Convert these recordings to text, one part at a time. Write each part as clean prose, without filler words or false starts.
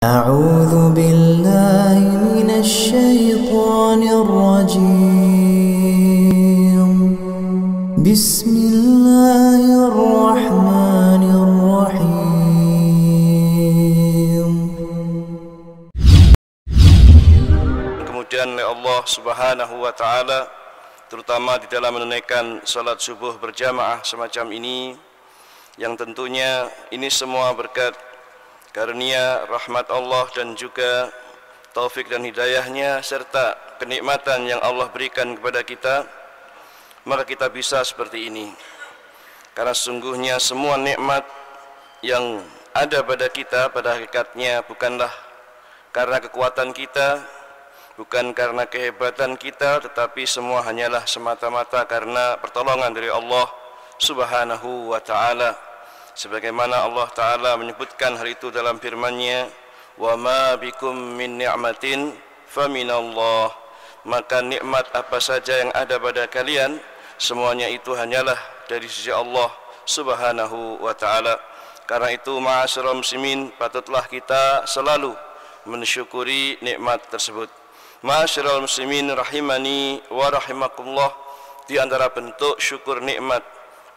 أعوذ بالله من الشيطان الرجيم بسم الله الرحمن الرحيم. Kemudian oleh Allah Subhanahu wa Ta'ala, terutama di dalam menunaikan salat subuh berjamaah semacam ini, yang tentunya ini semua berkat karunia rahmat Allah dan juga taufik dan hidayahnya serta kenikmatan yang Allah berikan kepada kita, maka kita bisa seperti ini. Karena sesungguhnya semua nikmat yang ada pada kita pada hakikatnya bukanlah karena kekuatan kita, bukan karena kehebatan kita, tetapi semua hanyalah semata-mata karena pertolongan dari Allah Subhanahu wa Ta'ala. Sebagaimana Allah Ta'ala menyebutkan hal itu dalam firman-Nya, wa ma bikum min ni'matin faminallah. Maka nikmat apa saja yang ada pada kalian, semuanya itu hanyalah dari sisi Allah Subhanahu wa Ta'ala. Karena itu ma'asyiral muslimin, patutlah kita selalu mensyukuri nikmat tersebut. Ma'asyiral muslimin rahimani wa rahimakumullah, di antara bentuk syukur nikmat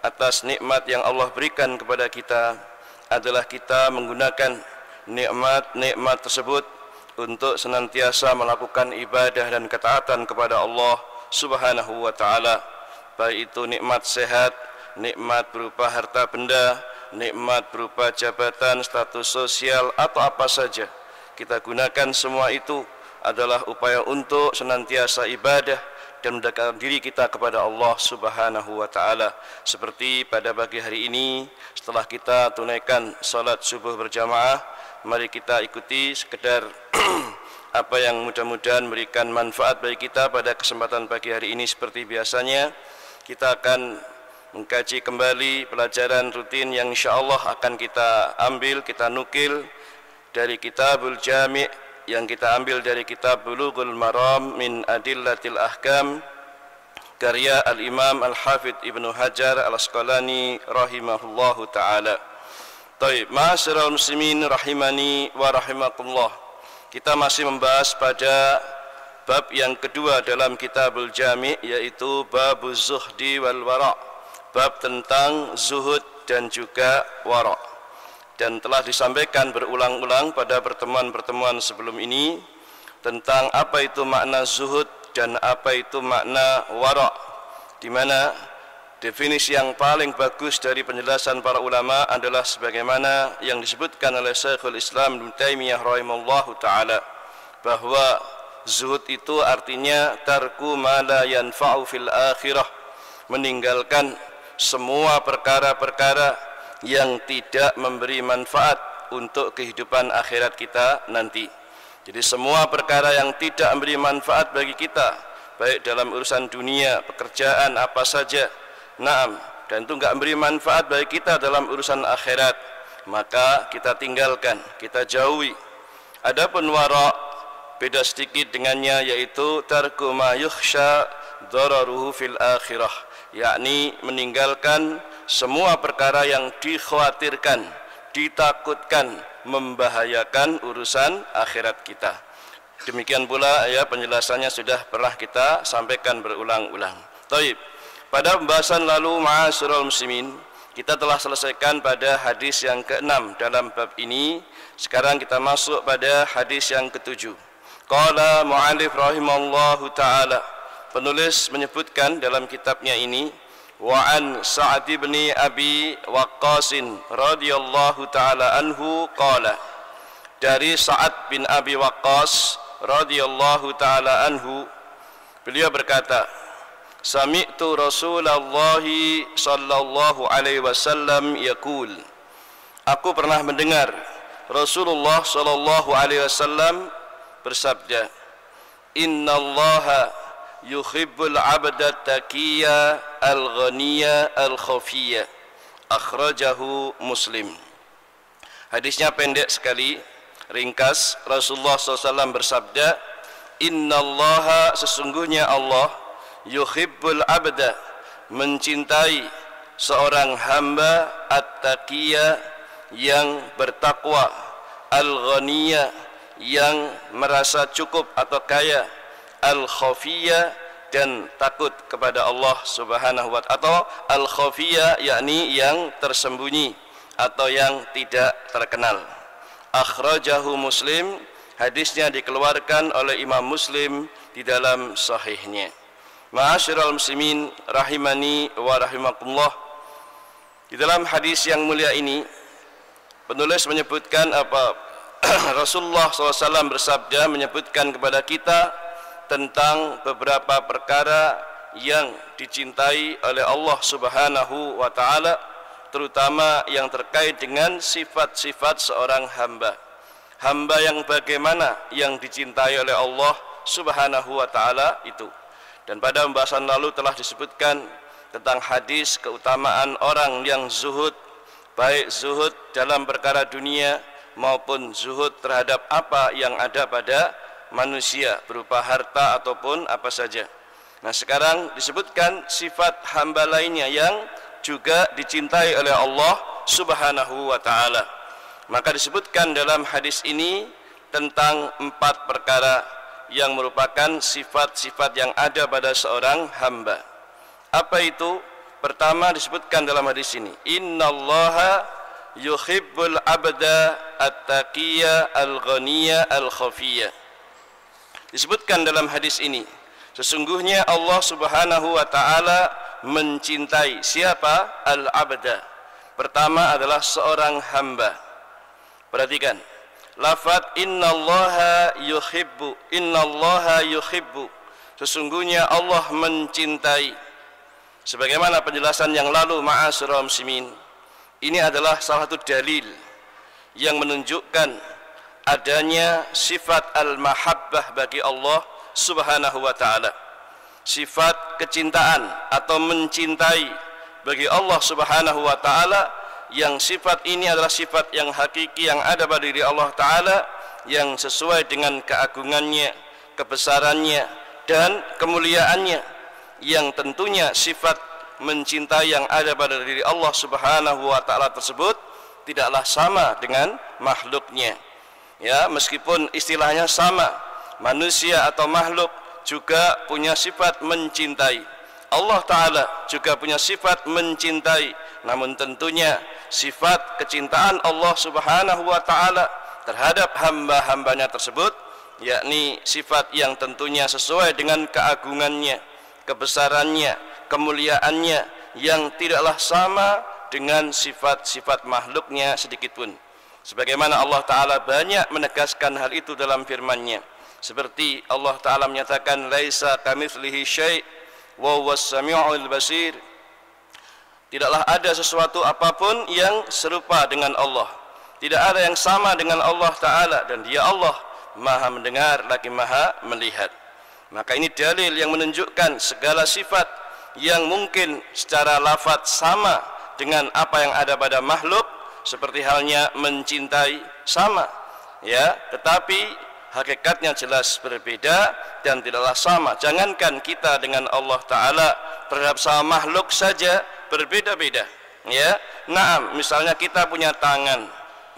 atas nikmat yang Allah berikan kepada kita adalah kita menggunakan nikmat-nikmat tersebut untuk senantiasa melakukan ibadah dan ketaatan kepada Allah Subhanahu wa Ta'ala. Baik itu nikmat sehat, nikmat berupa harta benda, nikmat berupa jabatan, status sosial, atau apa saja. Kita gunakan semua itu adalah upaya untuk senantiasa ibadah dan mendekatkan diri kita kepada Allah Subhanahu wa Ta'ala. Seperti pada pagi hari ini, setelah kita tunaikan salat subuh berjamaah, mari kita ikuti sekedar apa yang mudah-mudahan memberikan manfaat bagi kita pada kesempatan pagi hari ini. Seperti biasanya, kita akan mengkaji kembali pelajaran rutin yang insyaAllah akan kita ambil, kita nukil dari Kitabul Jami' yang kita ambil dari kitab Bulughul Maram min Adillatil Ahkam karya Al-Imam Al-Hafidh Ibnu Hajar Al-Asqalani rahimahullahu ta'ala. Taib, ma'asyiral muslimin rahimani wa rahimakumullah. Kita masih membahas pada bab yang kedua dalam Kitabul Jami', yaitu Babuz Zuhdi wal Wara', bab tentang zuhud dan juga wara'. Dan telah disampaikan berulang-ulang pada pertemuan-pertemuan sebelum ini tentang apa itu makna zuhud dan apa itu makna wara', di mana definisi yang paling bagus dari penjelasan para ulama adalah sebagaimana yang disebutkan oleh Syekhul Islam Ibnu Taimiyah rahimahullahu ta'ala, bahwa zuhud itu artinya tarku ma la yanfa'u fil akhirah, meninggalkan semua perkara-perkara yang tidak memberi manfaat untuk kehidupan akhirat kita nanti. Jadi semua perkara yang tidak memberi manfaat bagi kita, baik dalam urusan dunia, pekerjaan, apa saja, dan itu enggak memberi manfaat bagi kita dalam urusan akhirat, maka kita tinggalkan, kita jauhi. Adapun wara' beda sedikit dengannya, yaitu tarku ma yukhsha dararuhu fil akhirah, yakni meninggalkan semua perkara yang dikhawatirkan, ditakutkan membahayakan urusan akhirat kita. Demikian pula ya penjelasannya sudah pernah kita sampaikan berulang-ulang. Taib. Pada pembahasan lalu ma'asyiral muslimin, kita telah selesaikan pada hadis yang ke-6 dalam bab ini. Sekarang kita masuk pada hadis yang ke-7. Qala mu'allif rahimallahu ta'ala, penulis menyebutkan dalam kitabnya ini, wa an Sa'ad bin Abi Waqqas radhiyallahu ta'ala anhu qala, dari Sa'ad bin Abi Waqqas radhiyallahu ta'ala anhu, beliau berkata, sami'tu Rasulullah sallallahu alaihi wasallam yaqul, aku pernah mendengar Rasulullah sallallahu alaihi wasallam bersabda, innallaha yuhibbul abda taqiyya al-ghaniyya al-khafiyya, akhrajahu Muslim. Hadisnya pendek sekali, ringkas. Rasulullah SAW bersabda, innallaha, sesungguhnya Allah, yuhibbul abda, mencintai seorang hamba at-taqiyya, yang bertakwa, al-ghaniyah yang merasa cukup atau kaya, al-khafiyah dan takut kepada Allah Subhanahu wa ta'ala, atau al-khafiyah yakni yang tersembunyi atau yang tidak terkenal. Akhrajahu Muslim, hadisnya dikeluarkan oleh Imam Muslim di dalam sahihnya. Ma'asyiral muslimin rahimani wa rahimakumullah, di dalam hadis yang mulia ini penulis menyebutkan Rasulullah SAW bersabda, menyebutkan kepada kita tentang beberapa perkara yang dicintai oleh Allah Subhanahu wa ta'ala, terutama yang terkait dengan sifat-sifat seorang hamba. Hamba yang bagaimana yang dicintai oleh Allah Subhanahu wa ta'ala itu. Dan pada pembahasan lalu telah disebutkan tentang hadis keutamaan orang yang zuhud, baik zuhud dalam perkara dunia maupun zuhud terhadap apa yang ada pada manusia berupa harta ataupun apa saja. Nah, sekarang disebutkan sifat hamba lainnya yang juga dicintai oleh Allah Subhanahu wa ta'ala. Maka disebutkan dalam hadis ini tentang 4 perkara yang merupakan sifat-sifat yang ada pada seorang hamba. Apa itu? Pertama disebutkan dalam hadis ini, innallaha yuhibbul abda at-taqiyya al-ghaniyya al-khafiyya. Disebutkan dalam hadis ini, sesungguhnya Allah Subhanahu wa ta'ala mencintai siapa? Al-abda. Pertama adalah seorang hamba. Perhatikan lafaz innallaha yuhibbu, innallaha yuhibbu, sesungguhnya Allah mencintai. Sebagaimana penjelasan yang lalu, ma'asyiral muslimin, ini adalah salah satu dalil yang menunjukkan adanya sifat al-mahabbah bagi Allah Subhanahu wa ta'ala, sifat kecintaan atau mencintai bagi Allah Subhanahu wa ta'ala, yang sifat ini adalah sifat yang hakiki yang ada pada diri Allah ta'ala, yang sesuai dengan keagungannya, kebesarannya dan kemuliaannya, yang tentunya sifat mencintai yang ada pada diri Allah Subhanahu wa ta'ala tersebut tidaklah sama dengan makhluknya. Ya, meskipun istilahnya sama, manusia atau makhluk juga punya sifat mencintai. Allah Ta'ala juga punya sifat mencintai, namun tentunya sifat kecintaan Allah Subhanahu wa ta'ala terhadap hamba-hambanya tersebut, yakni sifat yang tentunya sesuai dengan keagungannya, kebesarannya, kemuliaannya, yang tidaklah sama dengan sifat-sifat makhluknya sedikitpun. Sebagaimana Allah Ta'ala banyak menegaskan hal itu dalam firman-Nya, seperti Allah Ta'ala menyatakan laisa kamitslihi syai' wa huwas samiul basir, tidaklah ada sesuatu apapun yang serupa dengan Allah, tidak ada yang sama dengan Allah Ta'ala, dan Dia Allah Maha mendengar lagi Maha melihat. Maka ini dalil yang menunjukkan segala sifat yang mungkin secara lafaz sama dengan apa yang ada pada makhluk, seperti halnya mencintai sama, ya, tetapi hakikatnya jelas berbeda dan tidaklah sama. Jangankan kita dengan Allah Ta'ala, terhadap sama makhluk saja berbeda-beda, ya. Naam, misalnya kita punya tangan,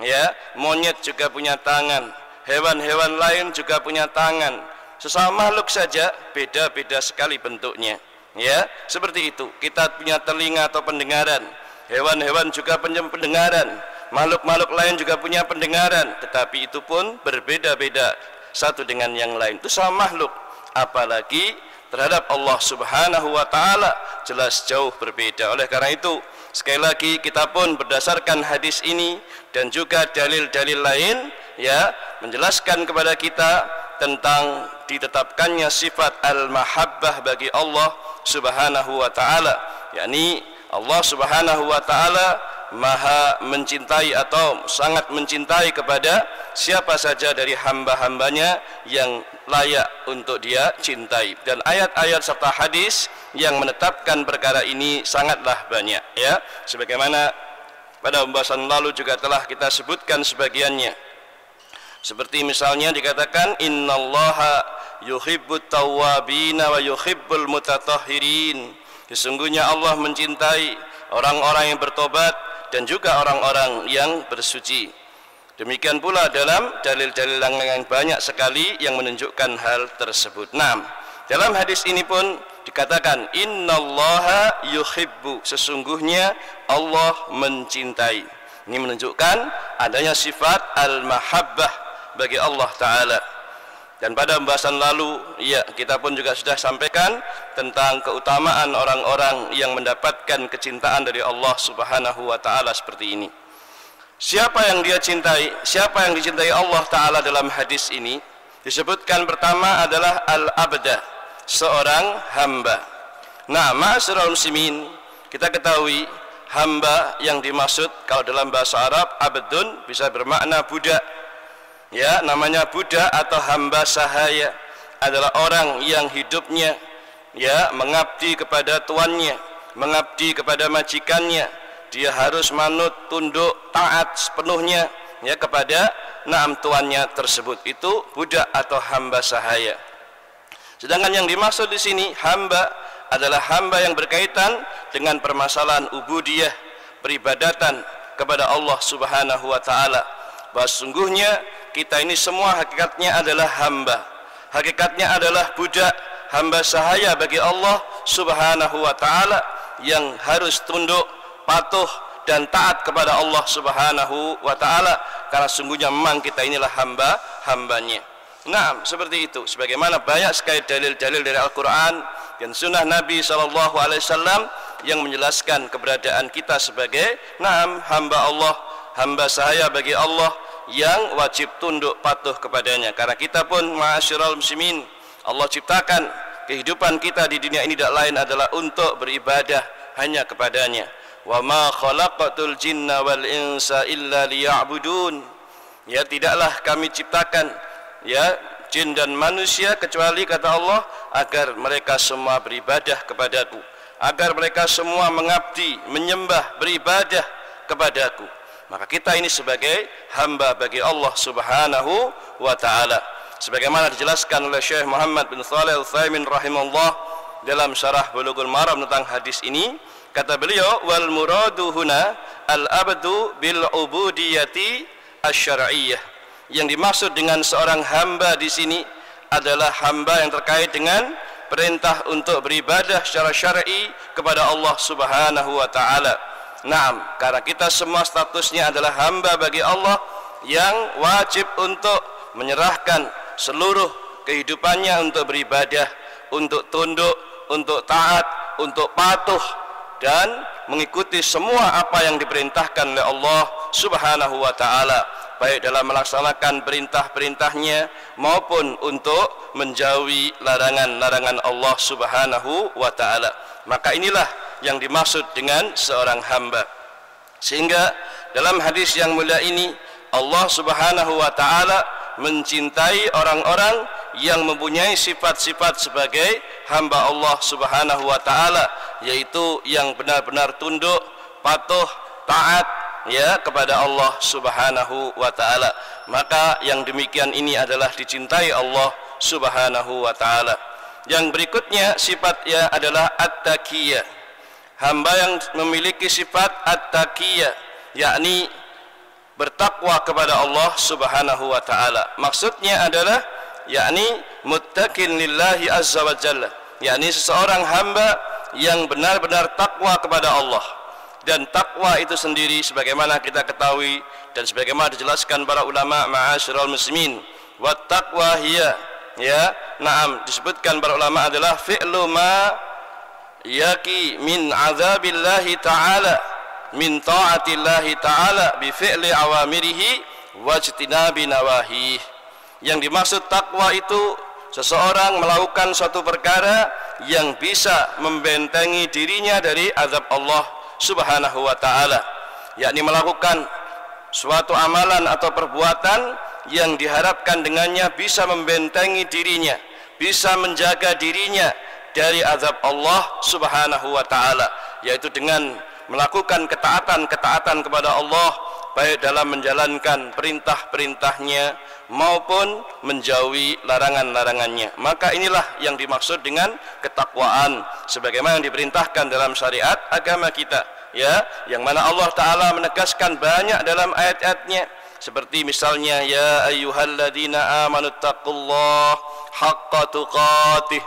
ya, monyet juga punya tangan, hewan-hewan lain juga punya tangan, sesama makhluk saja beda-beda sekali bentuknya, ya. Seperti itu, kita punya telinga atau pendengaran, hewan-hewan juga punya pendengaran, makhluk-makhluk lain juga punya pendengaran, tetapi itu pun berbeda-beda satu dengan yang lain. Itu sama makhluk, apalagi terhadap Allah Subhanahu wa ta'ala jelas jauh berbeda. Oleh karena itu, sekali lagi kita pun berdasarkan hadis ini dan juga dalil-dalil lain, ya, menjelaskan kepada kita tentang ditetapkannya sifat al-mahabbah bagi Allah Subhanahu wa ta'ala, yakni Allah Subhanahu wa ta'ala Maha mencintai atau sangat mencintai kepada siapa saja dari hamba-hambanya yang layak untuk Dia cintai. Dan ayat-ayat serta hadis yang menetapkan perkara ini sangatlah banyak, ya. Sebagaimana pada pembahasan lalu juga telah kita sebutkan sebagiannya. Seperti misalnya dikatakan innallaha yuhibbut tawwabina wa yuhibbul mutatahhirin. Sesungguhnya Allah mencintai orang-orang yang bertobat dan juga orang-orang yang bersuci. Demikian pula dalam dalil-dalil yang banyak sekali yang menunjukkan hal tersebut. Nah, dalam hadis ini pun dikatakan innallaha yuhibbu, sesungguhnya Allah mencintai. Ini menunjukkan adanya sifat al-mahabbah bagi Allah Ta'ala. Dan pada pembahasan lalu, ya, kita pun juga sudah sampaikan tentang keutamaan orang-orang yang mendapatkan kecintaan dari Allah Subhanahu wa Ta'ala seperti ini. Siapa yang dia cintai? Siapa yang dicintai Allah Ta'ala dalam hadis ini? Disebutkan pertama adalah al-abda, seorang hamba. Nah, ma'asyiral muslimin, kita ketahui hamba yang dimaksud kalau dalam bahasa Arab abdun bisa bermakna budak. Ya, namanya budak atau hamba sahaya adalah orang yang hidupnya ya mengabdi kepada tuannya, mengabdi kepada majikannya. Dia harus manut, tunduk, taat sepenuhnya ya kepada tuannya tersebut. Itu budak atau hamba sahaya. Sedangkan yang dimaksud di sini hamba adalah hamba yang berkaitan dengan permasalahan ubudiyah, peribadatan kepada Allah Subhanahu wa Ta'ala. Bahwa sesungguhnya kita ini semua hakikatnya adalah hamba. Hakikatnya adalah budak, hamba sahaya bagi Allah Subhanahu wa Ta'ala yang harus tunduk, patuh dan taat kepada Allah Subhanahu wa Ta'ala, karena sungguhnya memang kita inilah hambanya. Nah, seperti itu. Sebagaimana banyak sekali dalil-dalil dari Al-Quran dan Sunnah Nabi SAW yang menjelaskan keberadaan kita sebagai hamba Allah, hamba sahaya bagi Allah yang wajib tunduk patuh kepadanya. Karena kita pun ma'asyiral muslimin, Allah ciptakan kehidupan kita di dunia ini tidak lain adalah untuk beribadah hanya kepadanya. Wa ma khalaqatul jinna wal insa illa liya'budun. Ya, tidaklah kami ciptakan ya jin dan manusia kecuali kata Allah agar mereka semua beribadah kepadaku, agar mereka semua mengabdi, menyembah, beribadah kepadaku. Maka kita ini sebagai hamba bagi Allah Subhanahu wa Ta'ala. Sebagaimana dijelaskan oleh Syekh Muhammad bin Shalih Al-Utsaimin rahimahullah dalam syarah Bulughul Maram tentang hadis ini, kata beliau, wal muradu huna al-abdu bil ubudiyati asy-syar'iyyah. Yang dimaksud dengan seorang hamba di sini adalah hamba yang terkait dengan perintah untuk beribadah secara syar'i kepada Allah Subhanahu wa Ta'ala. Naam, karena kita semua statusnya adalah hamba bagi Allah yang wajib untuk menyerahkan seluruh kehidupannya untuk beribadah, untuk tunduk, untuk taat, untuk patuh dan mengikuti semua apa yang diperintahkan oleh Allah Subhanahu wa Ta'ala, baik dalam melaksanakan perintah-perintahnya maupun untuk menjauhi larangan-larangan Allah Subhanahu wa Ta'ala. Maka inilah yang dimaksud dengan seorang hamba. Sehingga dalam hadis yang mulia ini Allah Subhanahu wa Ta'ala mencintai orang-orang yang mempunyai sifat-sifat sebagai hamba Allah Subhanahu wa Ta'ala, yaitu yang benar-benar tunduk, patuh, taat ya kepada Allah Subhanahu wa Ta'ala. Maka yang demikian ini adalah dicintai Allah Subhanahu wa Ta'ala. Yang berikutnya sifatnya adalah at-taqiyah. Hamba yang memiliki sifat at-taqiyah, yakni bertakwa kepada Allah Subhanahu wa Ta'ala. Maksudnya adalah yakni muttaqin lillahi azza wa jalla, yakni seseorang hamba yang benar-benar takwa kepada Allah. Dan takwa itu sendiri sebagaimana kita ketahui dan sebagaimana dijelaskan para ulama ma'asyiral muslimin, wa taqwa hiya ya na'am, disebutkan para ulama adalah fi'lu ma yaqi min azabillahi ta'ala min ta'atillahi ta'ala bi fi'li awamirihi wajtinabi nawahi. Yang dimaksud takwa itu seseorang melakukan suatu perkara yang bisa membentengi dirinya dari azab Allah Subhanahu wa Ta'ala, yakni melakukan suatu amalan atau perbuatan yang diharapkan dengannya bisa membentengi dirinya, bisa menjaga dirinya dari azab Allah Subhanahu wa Ta'ala, yaitu dengan melakukan ketaatan-ketaatan kepada Allah, baik dalam menjalankan perintah-perintahnya maupun menjauhi larangan-larangannya. Maka inilah yang dimaksud dengan ketakwaan sebagaimana yang diperintahkan dalam syariat agama kita, ya, yang mana Allah Ta'ala menegaskan banyak dalam ayat-ayatnya seperti misalnya ya ayyuhalladzina amanu taqullaha haqqa tuqatih,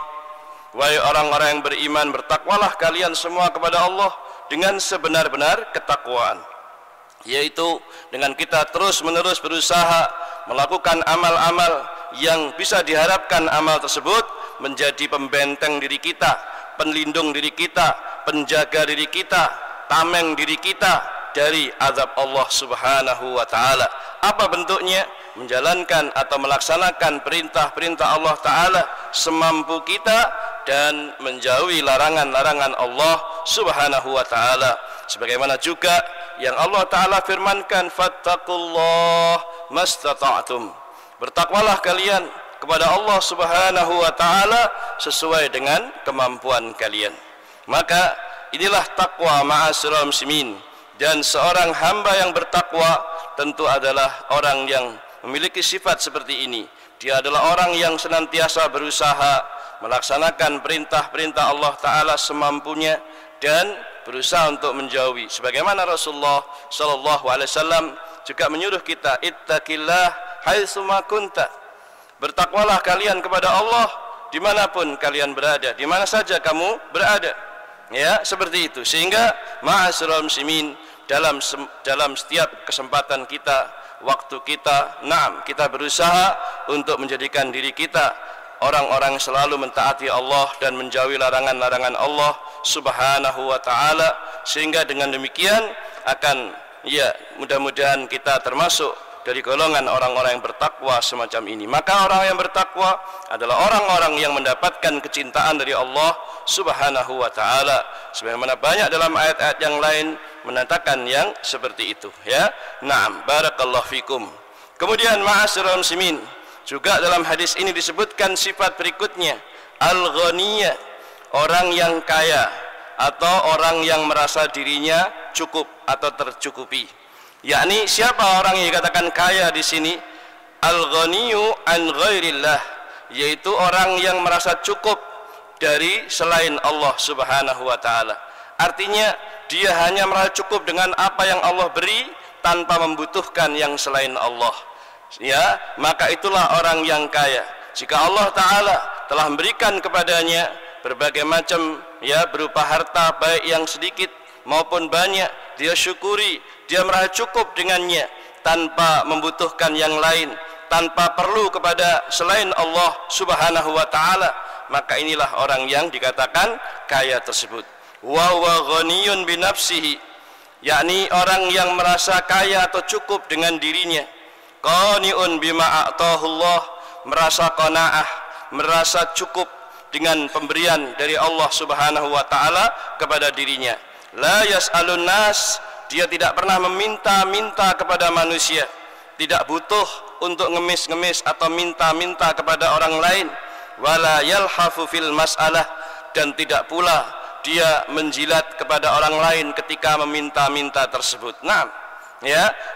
wahai orang-orang yang beriman, bertakwalah kalian semua kepada Allah dengan sebenar-benar ketakwaan, yaitu dengan kita terus-menerus berusaha melakukan amal-amal yang bisa diharapkan amal tersebut menjadi pembenteng diri kita, penlindung diri kita, penjaga diri kita, tameng diri kita dari azab Allah Subhanahu wa taala. Apa bentuknya? Menjalankan atau melaksanakan perintah-perintah Allah taala semampu kita dan menjauhi larangan-larangan Allah Subhanahu wa taala. Sebagaimana juga yang Allah taala firmankan, fattaqullah mastata'tum. Bertakwalah kalian kepada Allah Subhanahu wa taala sesuai dengan kemampuan kalian. Maka inilah takwa ma'asyiral muslimin, dan seorang hamba yang bertakwa tentu adalah orang yang memiliki sifat seperti ini. Dia adalah orang yang senantiasa berusaha melaksanakan perintah-perintah Allah taala semampunya dan berusaha untuk menjauhi, sebagaimana Rasulullah sallallahu alaihi wasallam juga menyuruh kita, ittaqillah haitsu ma kunta. Bertakwalah kalian kepada Allah dimanapun kalian berada, di mana saja kamu berada. Ya, seperti itu. Sehingga ma'asyiral muslimin, dalam setiap kesempatan kita, waktu kita, kita berusaha untuk menjadikan diri kita orang-orang yang selalu mentaati Allah dan menjauhi larangan-larangan Allah Subhanahu wa taala, sehingga dengan demikian akan mudah-mudahan kita termasuk dari golongan orang-orang yang bertakwa semacam ini. Maka orang yang bertakwa adalah orang-orang yang mendapatkan kecintaan dari Allah Subhanahu wa taala, sebagaimana banyak dalam ayat-ayat yang lain menatakan yang seperti itu, ya. Barakallahu fikum. Kemudian ma'asyiral muslimin, juga dalam hadis ini disebutkan sifat berikutnya, al-ghaniyah, orang yang kaya atau orang yang merasa dirinya cukup atau tercukupi. Yakni siapa orang yang dikatakan kaya di sini? Al-ghaniyu an ghairillah, yaitu orang yang merasa cukup dari selain Allah Subhanahu wa taala. Artinya dia hanya merasa cukup dengan apa yang Allah beri tanpa membutuhkan yang selain Allah. Ya, maka itulah orang yang kaya. Jika Allah taala telah memberikan kepadanya berbagai macam berupa harta, baik yang sedikit maupun banyak, dia syukuri, dia merasa cukup dengannya tanpa membutuhkan yang lain, tanpa perlu kepada selain Allah Subhanahu wa taala, maka inilah orang yang dikatakan kaya tersebut. Wa huwa ghaniyun bi nafsihi, yakni orang yang merasa kaya atau cukup dengan dirinya. Qani'un bima a'tahu Allah, merasa qanaah, merasa cukup dengan pemberian dari Allah Subhanahu wa taala kepada dirinya. La yas'alun nas, dia tidak pernah meminta-minta kepada manusia, tidak butuh untuk ngemis-ngemis atau minta-minta kepada orang lain. Wala yalhafu fil mas'alah, dan tidak pula dia menjilat kepada orang lain ketika meminta-minta tersebut.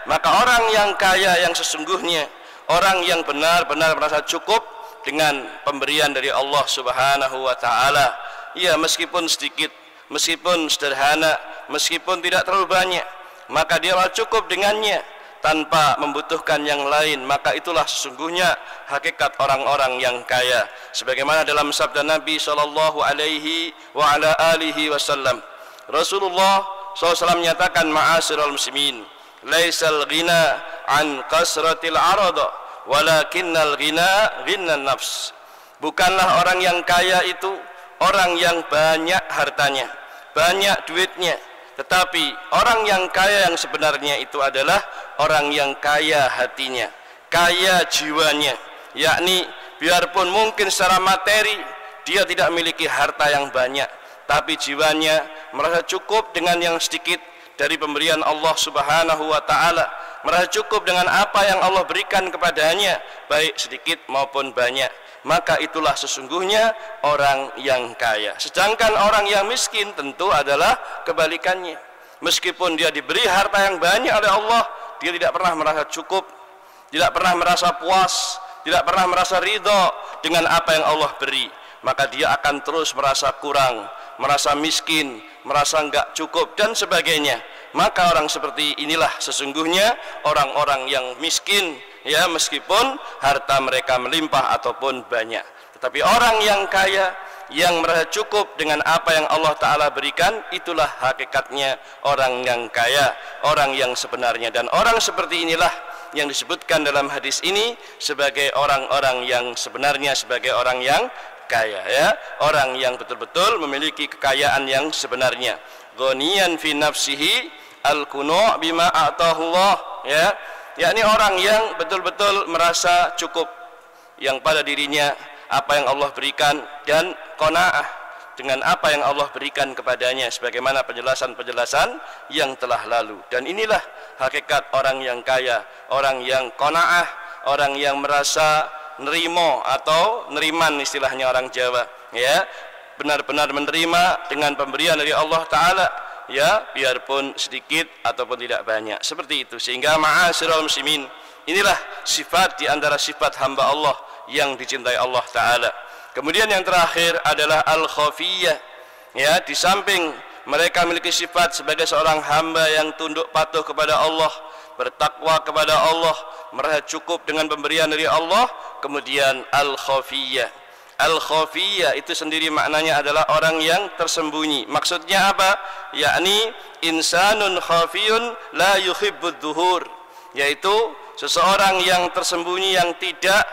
Maka orang yang kaya yang sesungguhnya, orang yang benar-benar merasa cukup dengan pemberian dari Allah Subhanahu wa taala. Meskipun sedikit, meskipun sederhana, meskipun tidak terlalu banyak, maka dia cukup dengannya tanpa membutuhkan yang lain. Maka itulah sesungguhnya hakikat orang-orang yang kaya, sebagaimana dalam sabda Nabi sallallahu alaihi wa ala alihi wasallam. Rasulullah SAW menyatakan, ma'asyiral muslimin, laisal ghina an kasratil arada walakinnal ghina ghinan nafs. Bukanlah orang yang kaya itu orang yang banyak hartanya, banyak duitnya, tetapi orang yang kaya yang sebenarnya itu adalah orang yang kaya hatinya, kaya jiwanya. Yakni biarpun mungkin secara materi dia tidak memiliki harta yang banyak, tapi jiwanya merasa cukup dengan yang sedikit dari pemberian Allah Subhanahu wa taala, merasa cukup dengan apa yang Allah berikan kepadanya, baik sedikit maupun banyak. Maka itulah sesungguhnya orang yang kaya. Sedangkan orang yang miskin tentu adalah kebalikannya. Meskipun dia diberi harta yang banyak oleh Allah, dia tidak pernah merasa cukup, tidak pernah merasa puas, tidak pernah merasa ridho dengan apa yang Allah beri. Maka dia akan terus merasa kurang, merasa miskin, merasa enggak cukup dan sebagainya. maka orang seperti inilah sesungguhnya orang-orang yang miskin, ya, meskipun harta mereka melimpah ataupun banyak. Tetapi orang yang kaya, yang merasa cukup dengan apa yang Allah Ta'ala berikan, itulah hakikatnya orang yang kaya, orang yang sebenarnya. Dan orang seperti inilah yang disebutkan dalam hadis ini sebagai orang-orang yang sebenarnya, sebagai orang yang kaya, ya, orang yang betul-betul memiliki kekayaan yang sebenarnya. Ghaniyan fi nafsihi al-qunu' bima a'tahullah, ya, yakni orang yang betul-betul merasa cukup yang pada dirinya apa yang Allah berikan dan qanaah dengan apa yang Allah berikan kepadanya, sebagaimana penjelasan-penjelasan yang telah lalu. Dan inilah hakikat orang yang kaya, orang yang qanaah, orang yang merasa nerimo atau neriman istilahnya orang Jawa, ya, benar-benar menerima dengan pemberian dari Allah Ta'ala, ya, biarpun sedikit ataupun tidak banyak, seperti itu. Sehingga ma'asyiral muslimin, inilah sifat di antara sifat hamba Allah yang dicintai Allah Ta'ala. Kemudian yang terakhir adalah al-khafiyah, ya, di samping mereka memiliki sifat sebagai seorang hamba yang tunduk patuh kepada Allah, bertakwa kepada Allah, merasa cukup dengan pemberian dari Allah. Kemudian al-khafiyah, al-khafiyah itu sendiri maknanya adalah orang yang tersembunyi. Maksudnya apa? Yakni insanun khafiyun la yuhibbud dhuhur, yaitu seseorang yang tersembunyi, yang tidak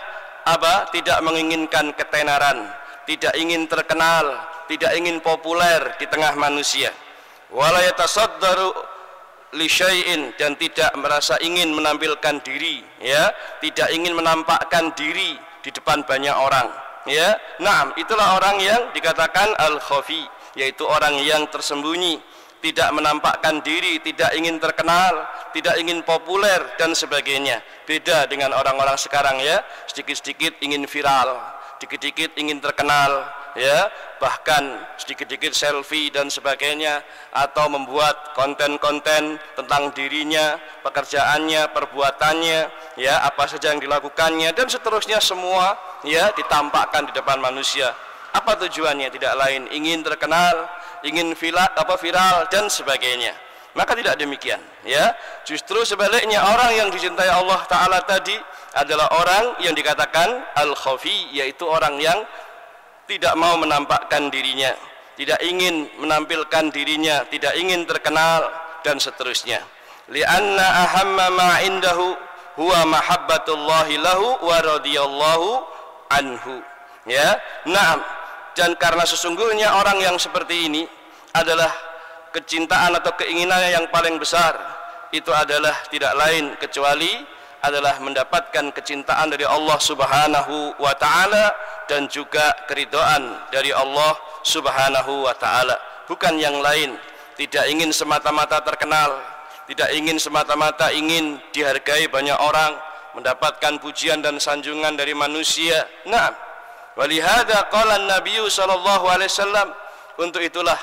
menginginkan ketenaran, tidak ingin terkenal, tidak ingin populer di tengah manusia. Wala yatasaddaru li syai'in, dan tidak merasa ingin menampilkan diri, ya, tidak ingin menampakkan diri di depan banyak orang, ya. Nah, itulah orang yang dikatakan al-khafi, yaitu orang yang tersembunyi, tidak menampakkan diri, tidak ingin terkenal, tidak ingin populer dan sebagainya. Beda dengan orang-orang sekarang, ya, sedikit-sedikit ingin viral, dikit-dikit ingin terkenal, ya, bahkan sedikit-sedikit selfie dan sebagainya, atau membuat konten-konten tentang dirinya, pekerjaannya, perbuatannya, ya, apa saja yang dilakukannya dan seterusnya, semua, ya, ditampakkan di depan manusia. Apa tujuannya? Tidak lain ingin terkenal, ingin viral dan sebagainya. Maka tidak demikian, ya. Justru sebaliknya, orang yang dicintai Allah Ta'ala tadi adalah orang yang dikatakan al-khafi, yaitu orang yang tidak mau menampakkan dirinya, tidak ingin menampilkan dirinya, tidak ingin terkenal dan seterusnya. Li'anna ahamma ma indahu huwa mahabbatullahi lahu wa radiyallahu anhu, ya. Naam. Dan karena sesungguhnya orang yang seperti ini adalah kecintaan atau keinginannya yang paling besar, itu adalah tidak lain kecuali adalah mendapatkan kecintaan dari Allah Subhanahu wa Ta'ala dan juga keridhaan dari Allah Subhanahu wa Ta'ala, bukan yang lain. Tidak ingin semata-mata terkenal, tidak ingin semata-mata ingin dihargai banyak orang, mendapatkan pujian dan sanjungan dari manusia. Nah, walihada qala Nabi sallallahu alaihi wasallam, untuk itulah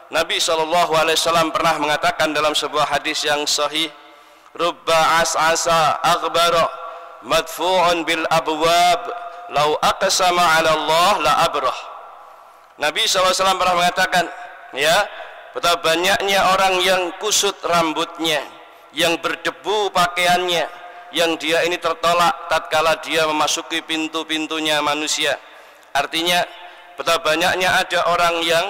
Nabi sallallahu alaihi wasallam pernah mengatakan dalam sebuah hadis yang sahih, rubba as'asa aghbara madfu'un bil abwab law aqsama 'ala Allah la abrah. Nabi sallallahu alaihi wasallam pernah mengatakan, ya, betapa banyaknya orang yang kusut rambutnya, yang berdebu pakaiannya, yang dia ini tertolak tatkala dia memasuki pintu-pintunya manusia. Artinya betapa banyaknya ada orang yang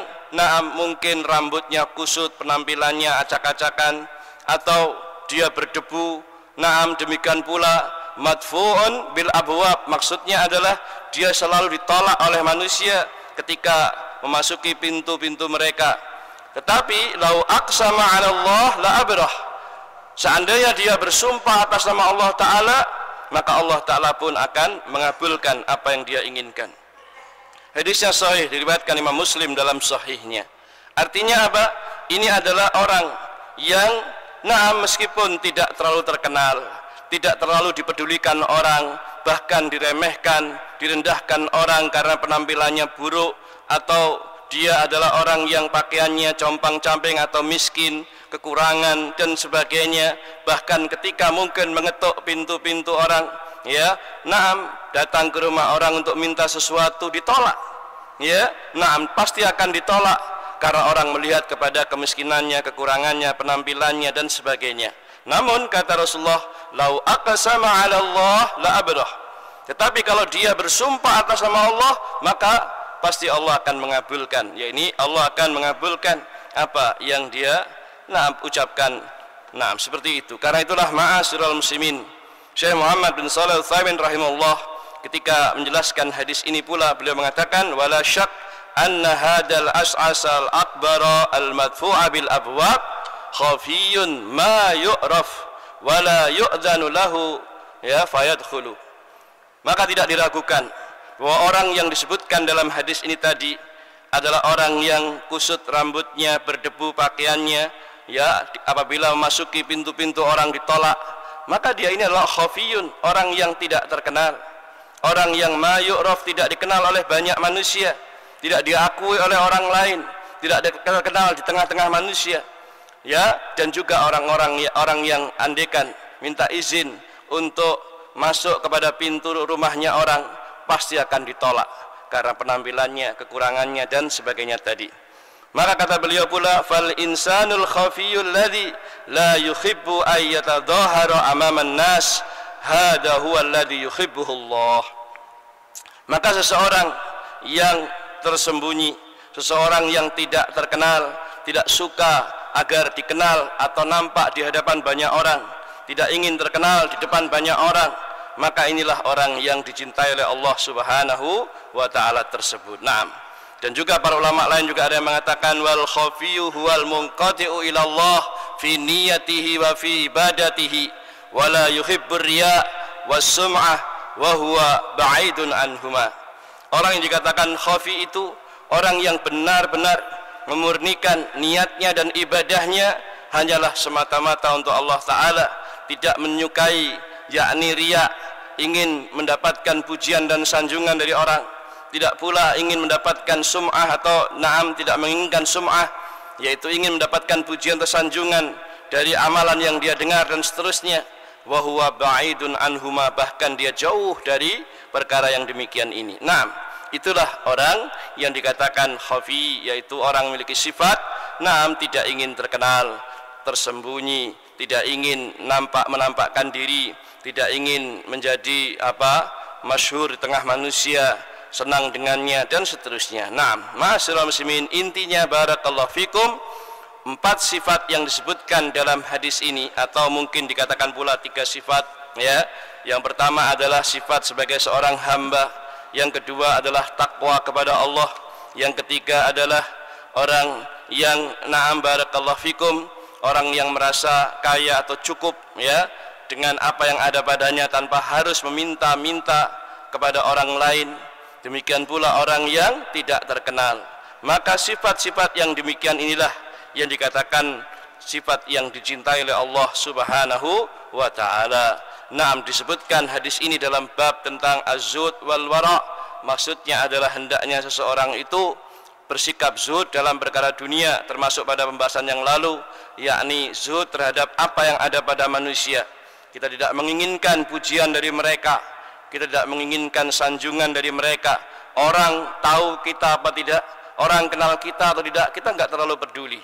mungkin rambutnya kusut, penampilannya acak-acakan, atau dia berdebu. Demikian pula madfu'un bil abwab, maksudnya adalah dia selalu ditolak oleh manusia ketika memasuki pintu-pintu mereka. Tetapi lau aqsama 'ala Allah la abrah, seandainya dia bersumpah atas nama Allah Ta'ala, maka Allah Ta'ala pun akan mengabulkan apa yang dia inginkan. Hadisnya sahih, diriwayatkan Imam Muslim dalam sahihnya. Artinya apa? Ini adalah orang yang meskipun tidak terlalu terkenal, tidak terlalu dipedulikan orang, bahkan diremehkan, direndahkan orang karena penampilannya buruk, atau dia adalah orang yang pakaiannya compang-camping atau miskin, kekurangan dan sebagainya. Bahkan ketika mungkin mengetuk pintu-pintu orang, ya, datang ke rumah orang untuk minta sesuatu, ditolak, ya, pasti akan ditolak karena orang melihat kepada kemiskinannya, kekurangannya, penampilannya dan sebagainya. Namun kata Rasulullah, lau aqsama 'ala Allah la abrah. Tetapi kalau dia bersumpah atas nama Allah, maka pasti Allah akan mengabulkan. Yakni Allah akan mengabulkan apa yang dia ucapkan. Seperti itu. Karena itulah ma'asyiral muslimin, Syekh Muhammad bin Shalih Al-Utsaimin rahimahullah ketika menjelaskan hadis ini pula beliau mengatakan, wala syak anna hadal as'asal akbara al-madfu'a bil abwab khafiyun ma yu'raf wala yu'dhanu lahu fayadkhulu. Maka tidak diragukan bahwa orang yang disebutkan dalam hadis ini tadi adalah orang yang kusut rambutnya, berdebu pakaiannya, apabila memasuki pintu-pintu orang ditolak, maka dia ini adalah khafiyun, orang yang tidak terkenal, orang yang ma yu'raf, tidak dikenal oleh banyak manusia, tidak diakui oleh orang lain, tidak terkenal di tengah-tengah manusia, dan juga orang yang andekan minta izin untuk masuk kepada pintu rumahnya orang pasti akan ditolak karena penampilannya, kekurangannya dan sebagainya tadi. Maka kata beliau pula, fal insanul khafiyul ladzi la yuhibbu ay yatadhahara amaman nas hadha huwa alladzi yuhibbuhu Allah. Maka seseorang yang tersembunyi, seseorang yang tidak terkenal, tidak suka agar dikenal atau nampak di hadapan banyak orang, tidak ingin terkenal di depan banyak orang, maka inilah orang yang dicintai oleh Allah Subhanahu wa ta'ala tersebut. Dan juga para ulama lain juga ada yang mengatakan, wal khafiyu huwal munqati'u ila Allah fi niyatihi wa fi ibadatihi wa la yuhibbur riya was sum'ah wa huwa ba'idun anhuma. Orang yang dikatakan khafi itu orang yang benar-benar memurnikan niatnya dan ibadahnya hanyalah semata-mata untuk Allah Ta'ala, tidak menyukai yakni riya, ingin mendapatkan pujian dan sanjungan dari orang, tidak pula ingin mendapatkan sum'ah atau tidak menginginkan sum'ah, yaitu ingin mendapatkan pujian atau sanjungan dari amalan yang dia dengar dan seterusnya. Wa huwa ba'idun anhuma, bahkan dia jauh dari perkara yang demikian ini. Itulah orang yang dikatakan khafi, yaitu orang memiliki sifat tidak ingin terkenal, tersembunyi, tidak ingin menampakkan diri, tidak ingin menjadi masyhur di tengah manusia, senang dengannya dan seterusnya. Ma'asyiral muslimin, intinya barakallahu fikum, 4 sifat yang disebutkan dalam hadis ini, atau mungkin dikatakan pula 3 sifat, Yang pertama adalah sifat sebagai seorang hamba, yang kedua adalah takwa kepada Allah, yang ketiga adalah orang yang barakallahu fikum, orang yang merasa kaya atau cukup dengan apa yang ada padanya tanpa harus meminta-minta kepada orang lain. Demikian pula orang yang tidak terkenal. Maka sifat-sifat yang demikian inilah yang dikatakan sifat yang dicintai oleh Allah Subhanahu wa ta'ala. Disebutkan hadis ini dalam bab tentang az-zuhd wal wara'. Maksudnya adalah hendaknya seseorang itu bersikap zuhud dalam perkara dunia, termasuk pada pembahasan yang lalu, yakni zuhud terhadap apa yang ada pada manusia. Kita tidak menginginkan pujian dari mereka, kita tidak menginginkan sanjungan dari mereka. Orang tahu kita apa tidak, orang kenal kita atau tidak, kita enggak terlalu peduli.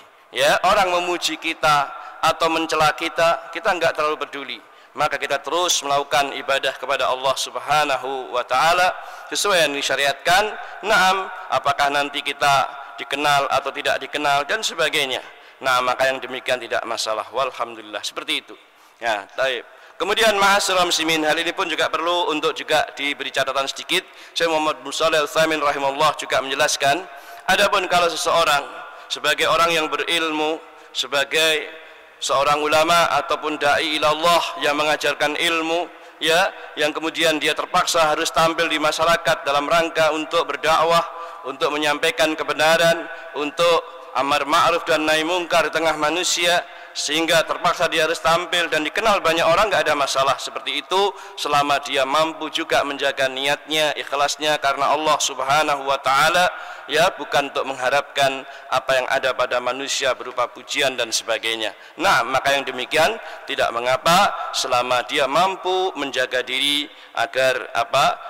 Orang memuji kita atau mencela kita, kita enggak terlalu peduli. Maka kita terus melakukan ibadah kepada Allah Subhanahu wa ta'ala sesuai yang disyariatkan. Apakah nanti kita dikenal atau tidak dikenal dan sebagainya, maka yang demikian tidak masalah, walhamdulillah, seperti itu. Baik. Kemudian ma'asyiral muslimin, hal ini pun juga perlu untuk juga diberi catatan sedikit. Syekh Muhammad bin Shalih Al-Utsaimin rahimahullah juga menjelaskan, adapun kalau seseorang sebagai orang yang berilmu, sebagai seorang ulama ataupun dai ilallah yang mengajarkan ilmu, yang kemudian dia terpaksa harus tampil di masyarakat dalam rangka untuk berdakwah, untuk menyampaikan kebenaran, untuk amar ma'ruf dan nahi mungkar di tengah manusia, sehingga terpaksa dia harus tampil dan dikenal banyak orang, nggak ada masalah seperti itu selama dia mampu juga menjaga niatnya, ikhlasnya karena Allah Subhanahu wa ta'ala, bukan untuk mengharapkan apa yang ada pada manusia berupa pujian dan sebagainya. Maka yang demikian tidak mengapa selama dia mampu menjaga diri agar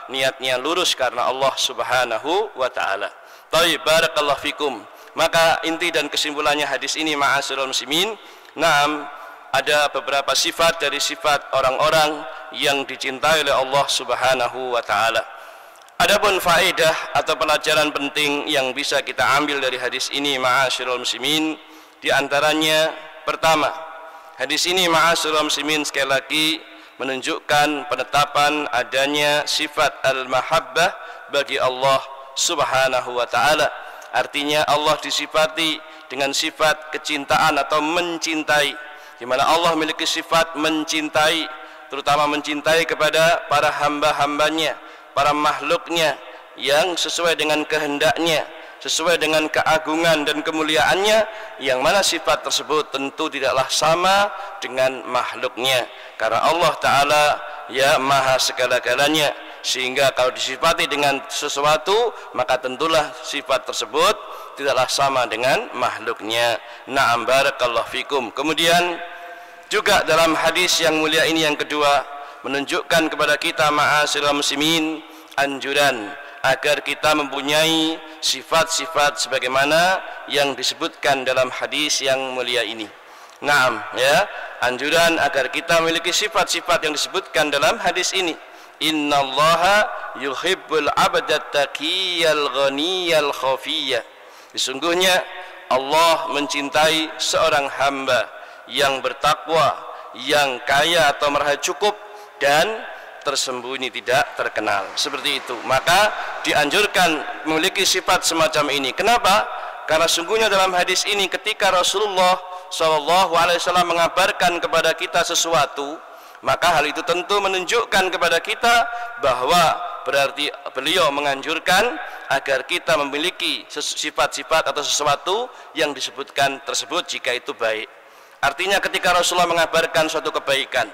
niatnya lurus karena Allah Subhanahu wa ta'ala. Baik, barakallahu fikum. Maka inti dan kesimpulannya hadis ini ma'asyiral muslimin, naam, ada beberapa sifat dari sifat orang-orang yang dicintai oleh Allah Subhanahu wa taala. Adapun faedah atau pelajaran penting yang bisa kita ambil dari hadis ini ma'asyiral muslimin, di antaranya pertama, hadis ini ma'asyiral muslimin sekali lagi menunjukkan penetapan adanya sifat al-mahabbah bagi Allah Subhanahu wa taala. Artinya Allah disifati dengan sifat kecintaan atau mencintai, di mana Allah memiliki sifat mencintai, terutama mencintai kepada para hamba-hambanya, para makhluknya yang sesuai dengan kehendaknya, sesuai dengan keagungan dan kemuliaannya, yang mana sifat tersebut tentu tidaklah sama dengan makhluknya, karena Allah Ta'ala ya maha segala-galanya, sehingga kalau disifati dengan sesuatu maka tentulah sifat tersebut tidaklah sama dengan makhluknya. Na'am, barakallahu fikum. Kemudian juga dalam hadis yang mulia ini yang kedua menunjukkan kepada kita ma'asyiral muslimin anjuran agar kita mempunyai sifat-sifat sebagaimana yang disebutkan dalam hadis yang mulia ini. Naam, ya, anjuran agar kita memiliki sifat-sifat yang disebutkan dalam hadis ini. Innallaha yuhibbul abda taqiyal ghaniyal khafiyya. Sesungguhnya Allah mencintai seorang hamba yang bertakwa, yang kaya atau merasa cukup dan tersembunyi tidak terkenal, seperti itu. Maka dianjurkan memiliki sifat semacam ini. Kenapa? Karena sungguhnya dalam hadis ini ketika Rasulullah SAW mengabarkan kepada kita sesuatu, maka hal itu tentu menunjukkan kepada kita bahwa berarti beliau menganjurkan agar kita memiliki sifat-sifat atau sesuatu yang disebutkan tersebut jika itu baik. Artinya ketika Rasulullah mengabarkan suatu kebaikan,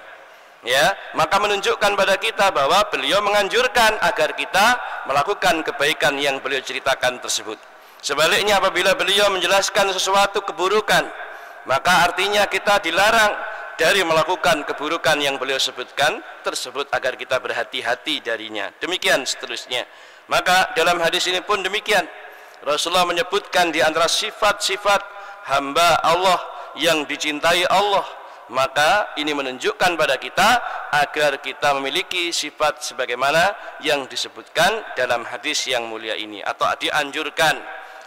ya, maka menunjukkan pada kita bahwa beliau menganjurkan agar kita melakukan kebaikan yang beliau ceritakan tersebut. Sebaliknya apabila beliau menjelaskan sesuatu keburukan, maka artinya kita dilarang dari melakukan keburukan yang beliau sebutkan tersebut agar kita berhati-hati darinya. Demikian seterusnya. Maka dalam hadis ini pun demikian. Rasulullah menyebutkan di antara sifat-sifat hamba Allah yang dicintai Allah, maka ini menunjukkan pada kita agar kita memiliki sifat sebagaimana yang disebutkan dalam hadis yang mulia ini, atau dianjurkan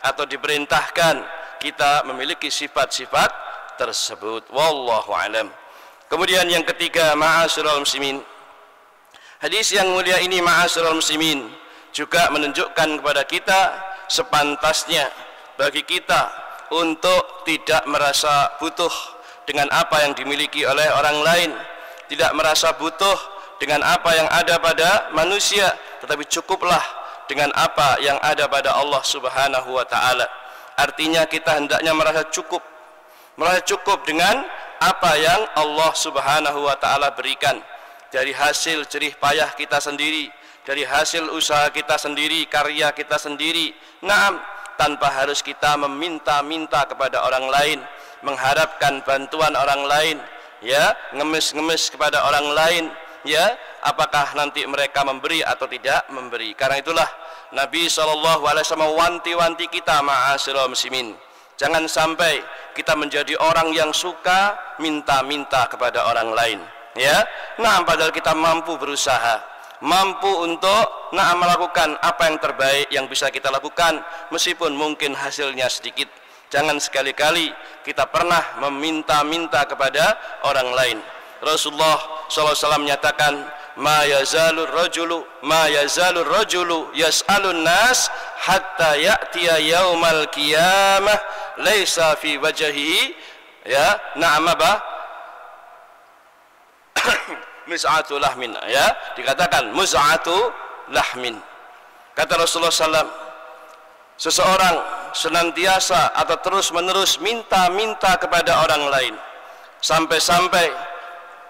atau diperintahkan kita memiliki sifat-sifat tersebut. Wallahu alam. Kemudian yang ketiga, ma'asyiral muslimin, hadis yang mulia ini ma'asyiral muslimin juga menunjukkan kepada kita sepantasnya bagi kita untuk tidak merasa butuh dengan apa yang dimiliki oleh orang lain, tidak merasa butuh dengan apa yang ada pada manusia, tetapi cukuplah dengan apa yang ada pada Allah Subhanahu wa taala. Artinya kita hendaknya merasa cukup dengan apa yang Allah Subhanahu wa taala berikan dari hasil jerih payah kita sendiri, dari hasil usaha kita sendiri, karya kita sendiri. Naam, tanpa harus kita meminta-minta kepada orang lain, mengharapkan bantuan orang lain, ya, ngemis-ngemis kepada orang lain, ya, apakah nanti mereka memberi atau tidak memberi. Karena itulah Nabi SAW wanti-wanti kita ma'asyiral muslimin, jangan sampai kita menjadi orang yang suka minta-minta kepada orang lain, ya. Nah, padahal kita mampu berusaha, mampu untuk melakukan apa yang terbaik yang bisa kita lakukan, meskipun mungkin hasilnya sedikit. Jangan sekali-kali kita pernah meminta-minta kepada orang lain. Rasulullah SAW menyatakan, ma yazalur rajulu yas'alun nas hatta ya'tiya yaumal qiyamah laisa fi wajhihi, ya, na'amaba mus'atu lahmin, ya, dikatakan mus'atu lahmin. Kata Rasulullah SAW, seseorang senantiasa atau terus menerus minta-minta kepada orang lain, sampai-sampai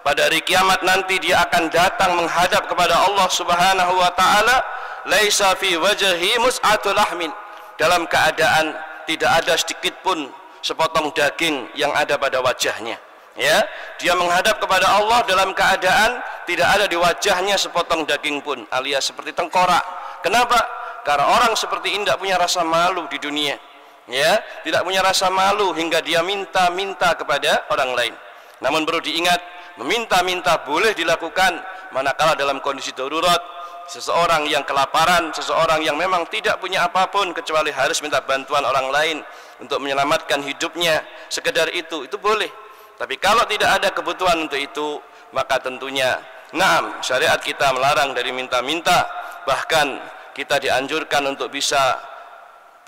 pada hari kiamat nanti dia akan datang menghadap kepada Allah Subhanahu wa taala, laisa fi wajhi mus'atu lahmin, dalam keadaan tidak ada sedikit pun sepotong daging yang ada pada wajahnya, ya. Dia menghadap kepada Allah dalam keadaan tidak ada di wajahnya sepotong daging pun, alias seperti tengkorak. Kenapa? Karena orang seperti ini tidak punya rasa malu di dunia, ya, tidak punya rasa malu hingga dia minta-minta kepada orang lain. Namun perlu diingat, meminta-minta boleh dilakukan manakala dalam kondisi darurat. Seseorang yang kelaparan, seseorang yang memang tidak punya apapun kecuali harus minta bantuan orang lain untuk menyelamatkan hidupnya, sekedar itu boleh. Tapi kalau tidak ada kebutuhan untuk itu, maka tentunya syariat kita melarang dari minta-minta. Bahkan kita dianjurkan untuk bisa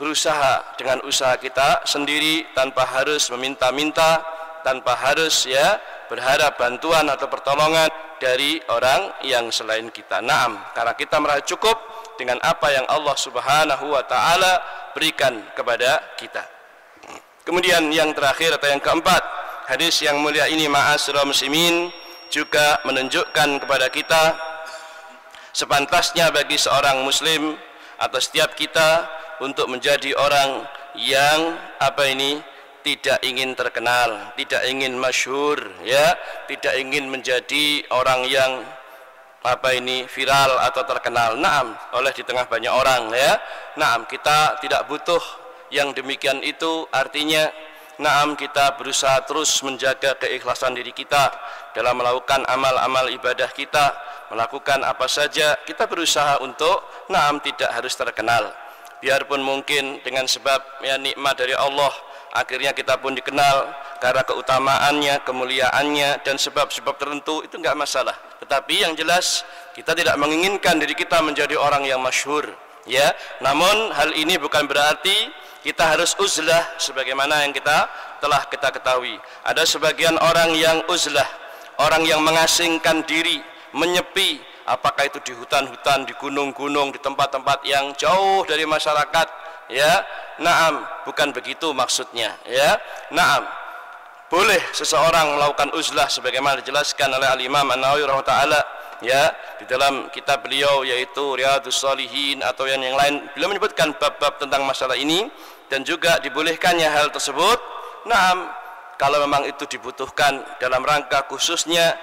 berusaha dengan usaha kita sendiri tanpa harus meminta-minta, tanpa harus berharap bantuan atau pertolongan dari orang yang selain kita. Karena kita merasa cukup dengan apa yang Allah Subhanahu wa taala berikan kepada kita. Kemudian yang terakhir atau yang keempat, hadis yang mulia ini ma'asyiral muslimin juga menunjukkan kepada kita sepantasnya bagi seorang muslim atau setiap kita untuk menjadi orang yang tidak ingin terkenal, tidak ingin masyhur, tidak ingin menjadi orang yang viral atau terkenal. Oleh di tengah banyak orang, kita tidak butuh yang demikian itu. Artinya kita berusaha terus menjaga keikhlasan diri kita dalam melakukan amal-amal ibadah kita, melakukan apa saja kita berusaha untuk tidak harus terkenal. Biarpun mungkin dengan sebab nikmat dari Allah akhirnya kita pun dikenal karena keutamaannya, kemuliaannya dan sebab-sebab tertentu, itu enggak masalah. Tetapi yang jelas kita tidak menginginkan diri kita menjadi orang yang masyhur, Namun hal ini bukan berarti kita harus uzlah sebagaimana yang kita ketahui. Ada sebagian orang yang uzlah, orang yang mengasingkan diri, menyepi, apakah itu di hutan-hutan, di gunung-gunung, di tempat-tempat yang jauh dari masyarakat, bukan begitu maksudnya, boleh seseorang melakukan uzlah sebagaimana dijelaskan oleh Al-Imam An-Nawawi rahimahullah di dalam kitab beliau yaitu Riyadhus Shalihin atau yang lain. Beliau menyebutkan bab-bab tentang masalah ini dan juga dibolehkannya hal tersebut kalau memang itu dibutuhkan dalam rangka khususnya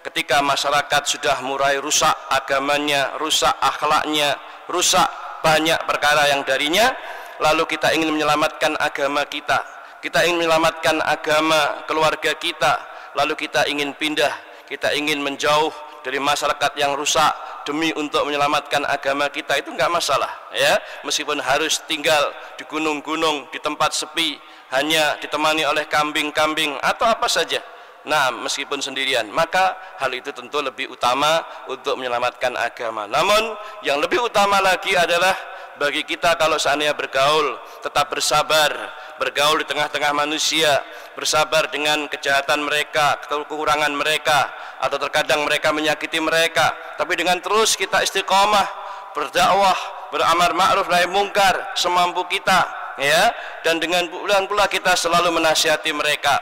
ketika masyarakat sudah mulai rusak agamanya, rusak akhlaknya, rusak banyak perkara yang darinya, lalu kita ingin menyelamatkan agama kita, kita ingin menyelamatkan agama keluarga kita, lalu kita ingin pindah, kita ingin menjauh dari masyarakat yang rusak demi untuk menyelamatkan agama kita, itu enggak masalah, meskipun harus tinggal di gunung-gunung, di tempat sepi, hanya ditemani oleh kambing-kambing atau apa saja, meskipun sendirian, maka hal itu tentu lebih utama untuk menyelamatkan agama. Namun yang lebih utama lagi adalah bagi kita kalau seandainya bergaul, tetap bersabar, bergaul di tengah-tengah manusia, bersabar dengan kejahatan mereka, kekurangan mereka, atau terkadang mereka menyakiti mereka, tapi dengan terus kita istiqomah, berdakwah, beramar ma'ruf nahi mungkar semampu kita, dan dengan pula kita selalu menasihati mereka,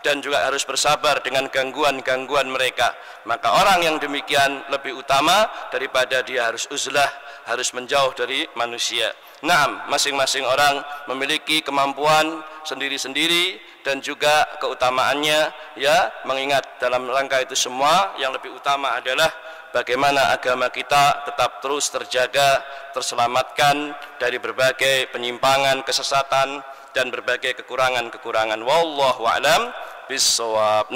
dan juga harus bersabar dengan gangguan-gangguan mereka. Maka orang yang demikian lebih utama daripada dia harus uzlah, harus menjauh dari manusia. Masing-masing orang memiliki kemampuan sendiri-sendiri dan juga keutamaannya, mengingat dalam rangka itu semua yang lebih utama adalah bagaimana agama kita tetap terus terjaga, terselamatkan dari berbagai penyimpangan, kesesatan dan berbagai kekurangan-kekurangan. Wallahu a'lam bissawab.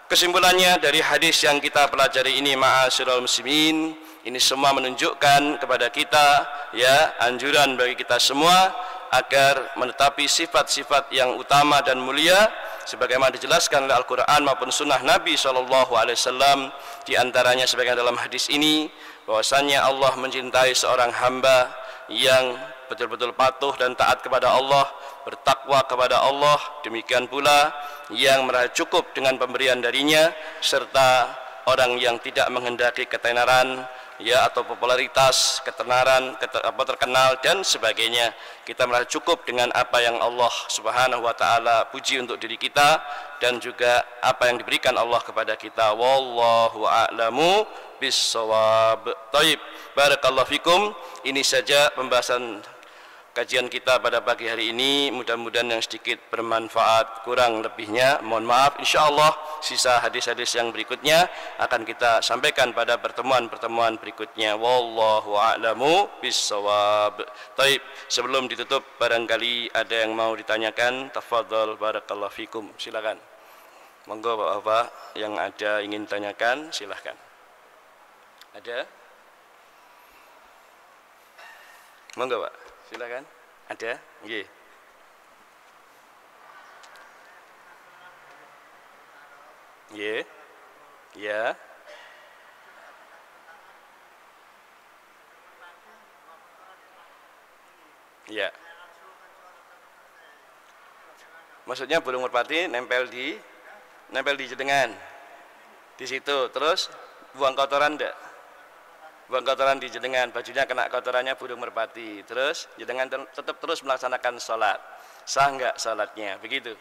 Kesimpulannya dari hadis yang kita pelajari ini ma'asyiral muslimin, ini semua menunjukkan kepada kita anjuran bagi kita semua agar menetapi sifat-sifat yang utama dan mulia sebagaimana dijelaskan oleh Al-Qur'an maupun sunnah Nabi SAW. Di antaranya sebagaimana dalam hadis ini bahwasanya Allah mencintai seorang hamba yang betul-betul patuh dan taat kepada Allah, bertakwa kepada Allah, demikian pula yang merasa cukup dengan pemberian darinya, serta orang yang tidak menghendaki ketenaran atau popularitas, ketenaran, terkenal dan sebagainya. Kita merasa cukup dengan apa yang Allah Subhanahu wa taala puji untuk diri kita dan juga apa yang diberikan Allah kepada kita. Wallahu a'lamu bissawab. Taib, barakallahu fikum. Ini saja pembahasan kajian kita pada pagi hari ini. Mudah-mudahan yang sedikit bermanfaat, kurang lebihnya mohon maaf. Insyaallah sisa hadis-hadis yang berikutnya akan kita sampaikan pada pertemuan-pertemuan berikutnya. Wallahu a'lamu bissawab. Taib, sebelum ditutup barangkali ada yang mau ditanyakan. Tafadhol, barakallahu fikum. Silakan. Monggo Bapak-bapak yang ada ingin tanyakan silahkan. Ada? Monggo Pak, silakan. Ada? Nggih. Nggih. Ya. Ya. Maksudnya burung merpati nempel di jenengan. Di situ terus buang kotoran ndak? Buang kotoran di jenengan, bajunya kena kotorannya burung merpati. Terus jenengan tetap terus melaksanakan sholat. Sah enggak sholatnya? Begitu.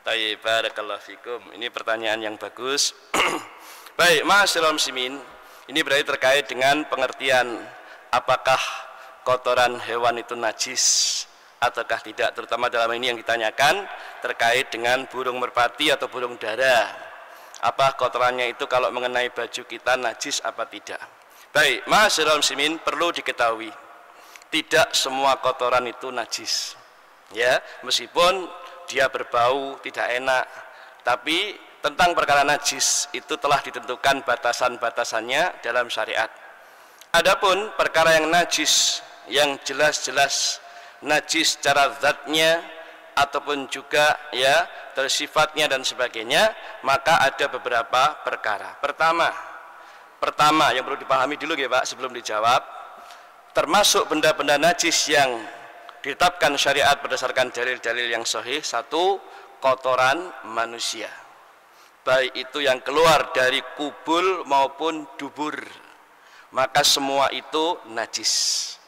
Tayyib, barakallahu fikum. Ini pertanyaan yang bagus. Baik, ma'asyiral muslimin. Ini berarti terkait dengan pengertian apakah kotoran hewan itu najis ataukah tidak. Terutama dalam ini yang ditanyakan terkait dengan burung merpati atau burung dara. Apa kotorannya itu kalau mengenai baju kita najis apa tidak? Baik, ma'asyiral muslimin, perlu diketahui tidak semua kotoran itu najis. Ya, meskipun dia berbau tidak enak, tapi tentang perkara najis itu telah ditentukan batasan-batasannya dalam syariat. Adapun perkara yang najis yang jelas-jelas najis secara zatnya ataupun juga ya tersifatnya dan sebagainya, maka ada beberapa perkara. Pertama yang perlu dipahami dulu ya Pak sebelum dijawab, termasuk benda-benda najis yang ditetapkan syariat berdasarkan dalil-dalil yang sahih. Satu, kotoran manusia, baik itu yang keluar dari kubul maupun dubur, maka semua itu najis.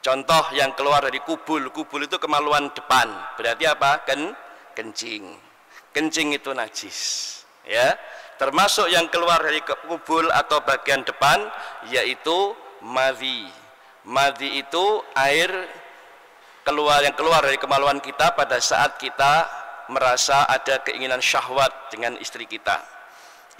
Contoh yang keluar dari kubul itu kemaluan depan, berarti apa? Kencing itu najis ya. Termasuk yang keluar dari kubul atau bagian depan yaitu madhi. Madhi itu air yang keluar dari kemaluan kita pada saat kita merasa ada keinginan syahwat dengan istri kita.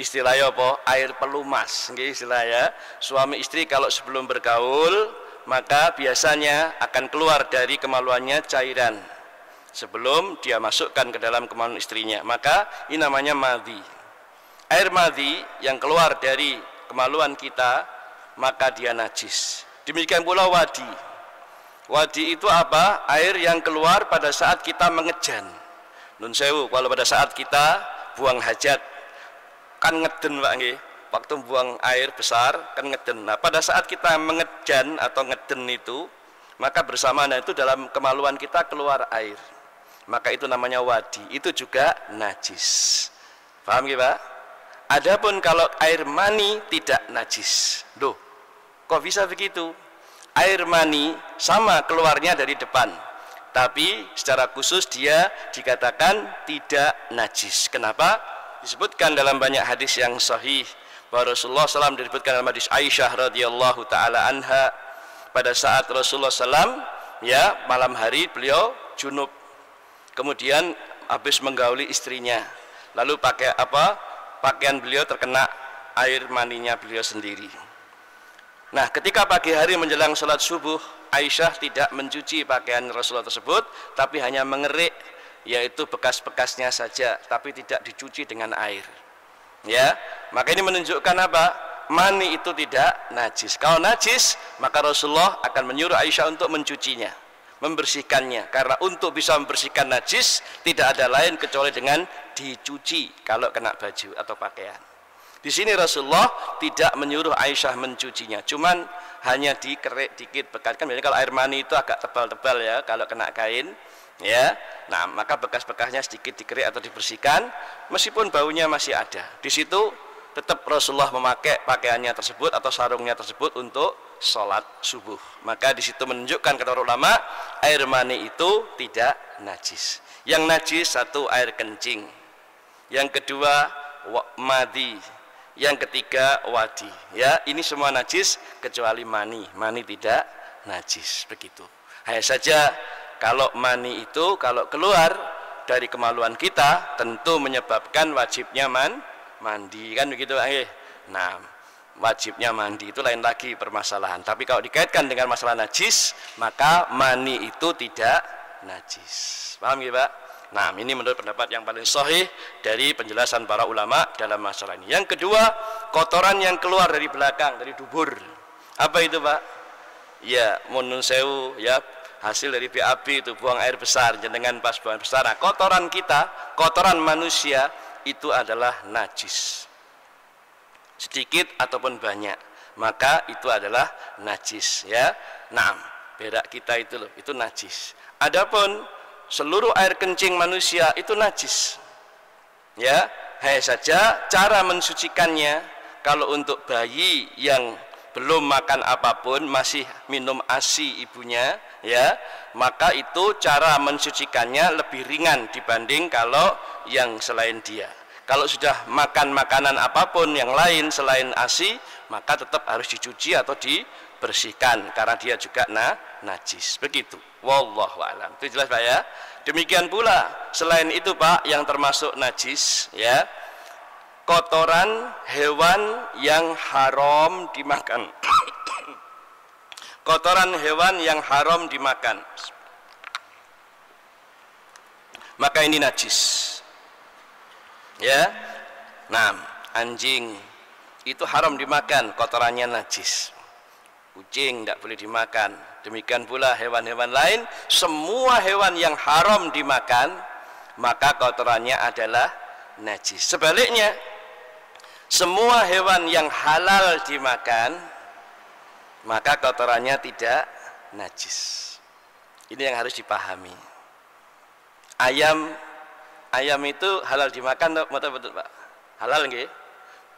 Istilahnya apa? Air pelumas. Istilahnya suami istri kalau sebelum bergaul maka biasanya akan keluar dari kemaluannya cairan sebelum dia masukkan ke dalam kemaluan istrinya, maka ini namanya madhi. Air madhi yang keluar dari kemaluan kita maka dia najis. Demikian pula wadi. Wadi itu apa? Air yang keluar pada saat kita mengejan. Nun sewu, kalau pada saat kita buang hajat kan ngeden Pak nggih. Waktu buang air besar kan ngeden. Nah, pada saat kita mengejan atau ngeden itu, maka bersamaan itu dalam kemaluan kita keluar air. Maka itu namanya wadi. Itu juga najis. Paham nggih Pak? Adapun kalau air mani tidak najis. Loh, kok bisa begitu? Air mani sama keluarnya dari depan, tapi secara khusus dia dikatakan tidak najis. Kenapa? Disebutkan dalam banyak hadis yang sahih bahwa Rasulullah SAW, disebutkan dalam hadis Aisyah radhiyallahu taala anha, pada saat Rasulullah SAW ya malam hari beliau junub, kemudian habis menggauli istrinya, lalu pakai apa? Pakaian beliau terkena air maninya beliau sendiri. Nah, ketika pagi hari menjelang sholat subuh, Aisyah tidak mencuci pakaian Rasulullah tersebut, tapi hanya mengerik, yaitu bekas-bekasnya saja, tapi tidak dicuci dengan air. Ya, maka ini menunjukkan apa? Mani itu tidak najis. Kalau najis, maka Rasulullah akan menyuruh Aisyah untuk mencucinya, membersihkannya, karena untuk bisa membersihkan najis tidak ada lain kecuali dengan dicuci kalau kena baju atau pakaian. Di sini Rasulullah tidak menyuruh Aisyah mencucinya, cuman hanya dikerik dikit bekas. Kan biasanya kalau air mani itu agak tebal-tebal ya kalau kena kain ya. Nah, maka bekas-bekasnya sedikit dikerik atau dibersihkan meskipun baunya masih ada. Di situ tetap Rasulullah memakai pakaiannya tersebut atau sarungnya tersebut untuk sholat subuh. Maka di situ menunjukkan kata ulama, air mani itu tidak najis. Yang najis satu air kencing, yang kedua madhi, yang ketiga wadi. Ya, ini semua najis kecuali mani. Mani tidak najis, begitu. Hanya saja kalau mani itu kalau keluar dari kemaluan kita tentu menyebabkan wajibnya mandi, kan begitu Pak? Nah, wajibnya mandi itu lain lagi permasalahan. Tapi kalau dikaitkan dengan masalah najis, maka mani itu tidak najis. Paham ya Pak? Nah, ini menurut pendapat yang paling sahih dari penjelasan para ulama dalam masalah ini. Yang kedua, kotoran yang keluar dari belakang, dari dubur. Apa itu Pak? Ya, munun sewu, ya, hasil dari BAB itu buang air besar, jenengan pas buang air besar. Nah, kotoran kita, kotoran manusia itu adalah najis. Sedikit ataupun banyak, maka itu adalah najis, ya. Nah, berak kita itu loh, itu najis. Adapun seluruh air kencing manusia itu najis, ya. Hanya saja cara mensucikannya, kalau untuk bayi yang belum makan apapun, masih minum ASI ibunya, ya, maka itu cara mensucikannya lebih ringan dibanding kalau yang selain dia. Kalau sudah makan makanan apapun yang lain selain ASI, maka tetap harus dicuci atau dibersihkan karena dia juga najis. Begitu. Wallahu a'lam. Itu jelas Pak ya. Demikian pula selain itu Pak yang termasuk najis, ya, kotoran hewan yang haram dimakan. Kotoran hewan yang haram dimakan, maka ini najis, ya. Nah, anjing itu haram dimakan, kotorannya najis. Kucing tidak boleh dimakan. Demikian pula hewan-hewan lain, semua hewan yang haram dimakan, maka kotorannya adalah najis. Sebaliknya, semua hewan yang halal dimakan, maka kotorannya tidak najis. Ini yang harus dipahami. Ayam itu halal dimakan, betul Pak? Halal nggih?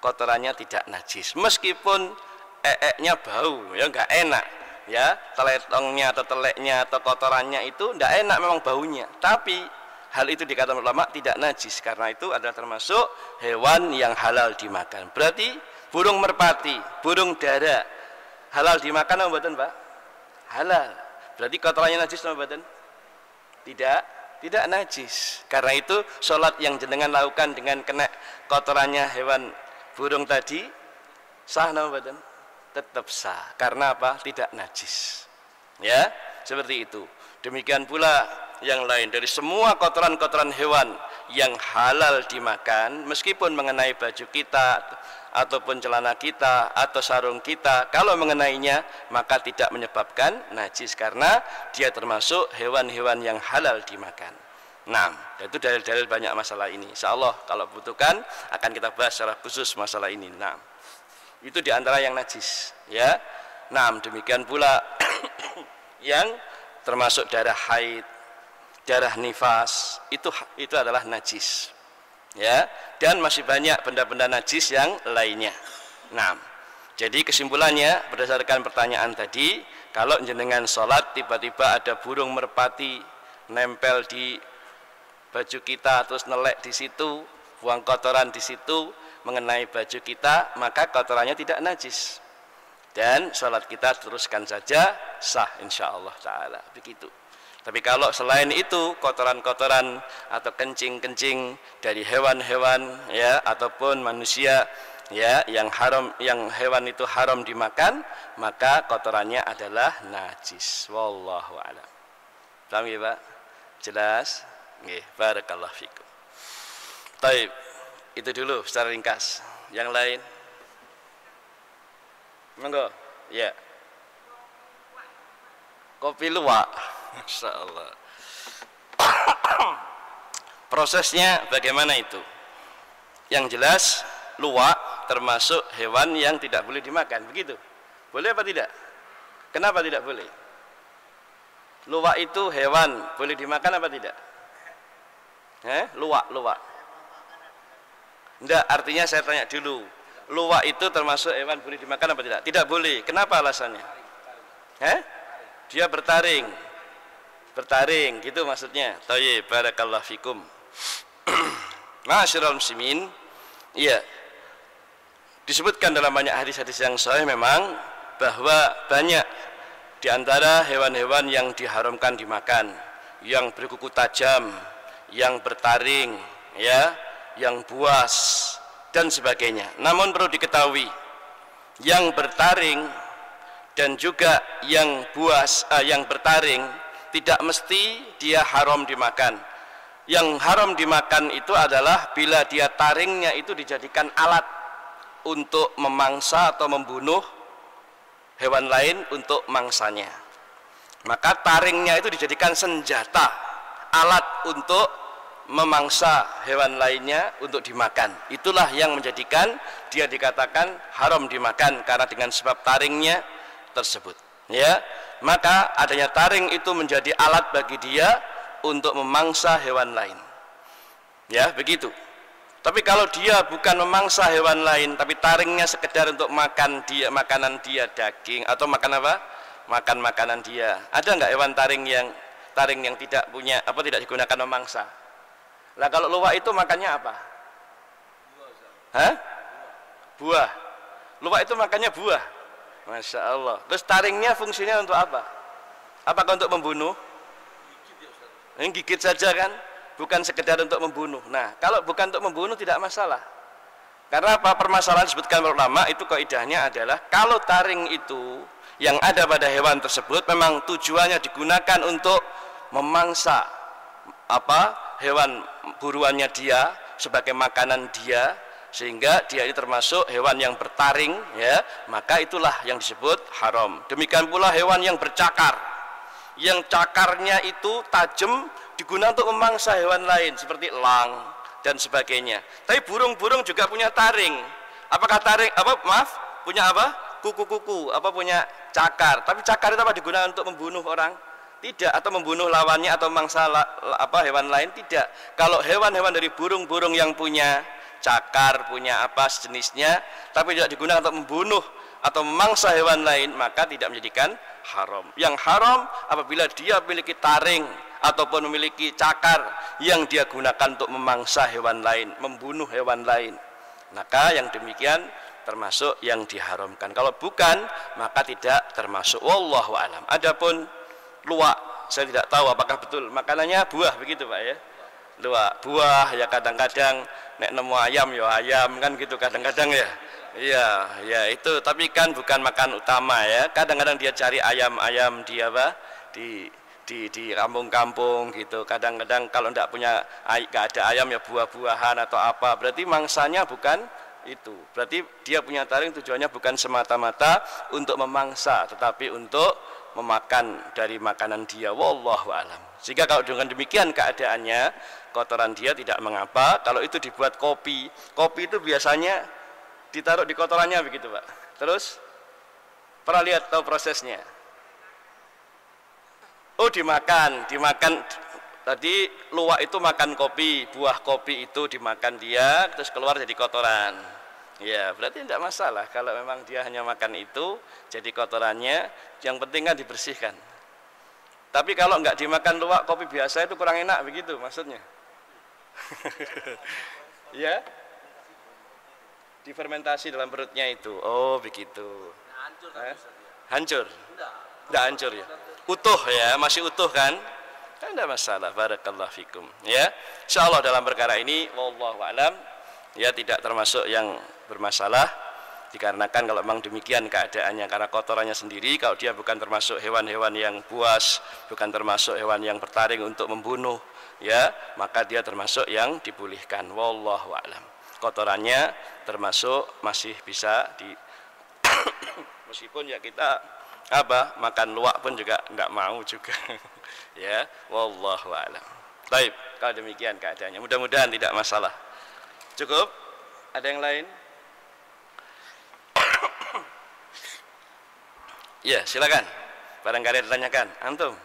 Kotorannya tidak najis. Meskipun eeknya bau, ya nggak enak, ya, teletongnya atau teleknya atau kotorannya itu nggak enak memang baunya. Tapi hal itu dikatakan ulama tidak najis karena itu adalah termasuk hewan yang halal dimakan. Berarti burung merpati, burung dara halal dimakan apa mboten Pak? Halal. Berarti kotorannya najis apa mboten? Tidak najis. Karena itu sholat yang jenengan lakukan dengan kena kotorannya hewan burung tadi sah apa mboten? Tetap sah. Karena apa? Tidak najis. Ya, seperti itu. Demikian pula yang lain dari semua kotoran-kotoran hewan yang halal dimakan, meskipun mengenai baju kita ataupun celana kita atau sarung kita, kalau mengenainya maka tidak menyebabkan najis karena dia termasuk hewan-hewan yang halal dimakan. Nah, itu dalil-dalil banyak masalah ini. Insyaallah kalau butuhkan akan kita bahas secara khusus masalah ini. Nah, itu diantara yang najis, ya. Nah, demikian pula yang termasuk darah haid, darah nifas, itu adalah najis, ya. Dan masih banyak benda-benda najis yang lainnya. Nah, jadi kesimpulannya berdasarkan pertanyaan tadi, kalau jenengan sholat tiba-tiba ada burung merpati nempel di baju kita terus nelek di situ, buang kotoran di situ mengenai baju kita, maka kotorannya tidak najis dan sholat kita teruskan saja sah insyaallah ta'ala. Begitu. Tapi kalau selain itu kotoran-kotoran atau kencing-kencing dari hewan-hewan, ya, ataupun manusia, ya, yang haram, yang hewan itu haram dimakan, maka kotorannya adalah najis. Wallahu a'lam. Paham ya Pak? Jelas? Nggih, barakallahu fikum. Baik, itu dulu secara ringkas. Yang lain? Monggo. Ya. Kopi luwak. Masyaallah. Prosesnya bagaimana itu? Yang jelas luwak termasuk hewan yang tidak boleh dimakan, begitu? Boleh apa tidak? Kenapa tidak boleh? Luwak itu hewan boleh dimakan apa tidak? Luwak. Enggak, artinya saya tanya dulu. Luwak itu termasuk hewan boleh dimakan apa tidak? Tidak boleh. Kenapa alasannya? Dia bertaring. Bertaring, gitu maksudnya. Thayyib, barakallahu fikum. Ma'asyiral muslimin, iya. Disebutkan dalam banyak hadis-hadis yang sahih memang bahwa banyak Di antara hewan-hewan yang diharamkan dimakan, yang berkuku tajam, yang bertaring, ya, yang buas dan sebagainya. Namun perlu diketahui, yang bertaring dan juga yang buas, yang bertaring tidak mesti dia haram dimakan. Yang haram dimakan itu adalah bila dia taringnya itu dijadikan alat untuk memangsa atau membunuh hewan lain untuk mangsanya. Maka taringnya itu dijadikan senjata, alat untuk memangsa hewan lainnya untuk dimakan. Itulah yang menjadikan dia dikatakan haram dimakan, karena dengan sebab taringnya tersebut, ya. Maka adanya taring itu menjadi alat bagi dia untuk memangsa hewan lain, ya, begitu. Tapi kalau dia bukan memangsa hewan lain, tapi taringnya sekedar untuk makan dia, makanan dia daging atau makan apa? Makan makanan dia. Ada nggak hewan taring yang tidak punya apa, tidak digunakan memangsa? Lah kalau luwak itu makannya apa? Hah? Buah. Luwak itu makannya buah. Masya Allah. Terus taringnya fungsinya untuk apa? Apakah untuk membunuh? Gigit saja kan? Bukan sekedar untuk membunuh. Nah, kalau bukan untuk membunuh tidak masalah. Karena apa? Permasalahan disebutkan oleh ulama itu kaidahnya adalah kalau taring itu yang ada pada hewan tersebut memang tujuannya digunakan untuk memangsa apa? Hewan buruannya dia sebagai makanan dia, sehingga dia ini termasuk hewan yang bertaring, ya, maka itulah yang disebut haram. Demikian pula hewan yang bercakar, yang cakarnya itu tajam, digunakan untuk memangsa hewan lain seperti elang dan sebagainya. Tapi burung-burung juga punya taring. Apakah taring punya apa? Kuku-kuku, punya cakar. Tapi cakar itu apa, digunakan untuk membunuh orang? Tidak, atau membunuh lawannya atau mangsa hewan lain? Tidak. Kalau hewan-hewan dari burung-burung yang punya cakar, punya apa sejenisnya, tapi tidak digunakan untuk membunuh atau memangsa hewan lain, maka tidak menjadikan haram. Yang haram apabila dia memiliki taring ataupun memiliki cakar yang dia gunakan untuk memangsa hewan lain, membunuh hewan lain, maka yang demikian termasuk yang diharamkan. Kalau bukan, maka tidak termasuk. Wallahu alam. Adapun luwak, saya tidak tahu apakah betul makanannya buah begitu Pak, ya. Luwak buah, ya kadang-kadang nek nemu ayam ya ayam kan gitu kadang-kadang, ya. Iya, ya itu, tapi kan bukan makan utama, ya. Kadang-kadang dia cari ayam-ayam di apa? Di kampung-kampung gitu. Kadang-kadang kalau tidak ada ayam ya buah-buahan atau apa. Berarti mangsanya bukan itu. Berarti dia punya taring tujuannya bukan semata-mata untuk memangsa, tetapi untuk memakan dari makanan dia. Wallahu alam. Sehingga kalau dengan demikian keadaannya, kotoran dia tidak mengapa. Kalau itu dibuat kopi itu biasanya ditaruh di kotorannya begitu Pak. Terus pernah lihat, tahu prosesnya? Oh, dimakan. Tadi luwak itu makan kopi, buah kopi itu dimakan dia, terus keluar jadi kotoran. Ya, berarti tidak masalah kalau memang dia hanya makan itu, jadi kotorannya, yang penting kan dibersihkan. Tapi kalau nggak dimakan luwak kopi biasa itu kurang enak begitu maksudnya. Ya, difermentasi dalam perutnya itu. Oh begitu. Hancur? Tidak hancur ya. Utuh ya, masih utuh kan? Kan tidak masalah. Barakallahu fikum. Ya, insyaallah dalam perkara ini, wallahu alam, ya tidak termasuk yang bermasalah. Dikarenakan kalau memang demikian keadaannya, karena kotorannya sendiri, kalau dia bukan termasuk hewan-hewan yang buas, bukan termasuk hewan yang bertaring untuk membunuh, ya, maka dia termasuk yang dibolehkan. Wallahu alam. Kotorannya termasuk masih bisa meskipun ya kita makan luwak pun juga enggak mau juga. Ya, wallahu alam. Baik, kalau demikian keadaannya, mudah-mudahan tidak masalah. Cukup? Ada yang lain? Ya, silakan. Barangkali ditanyakan. Antum?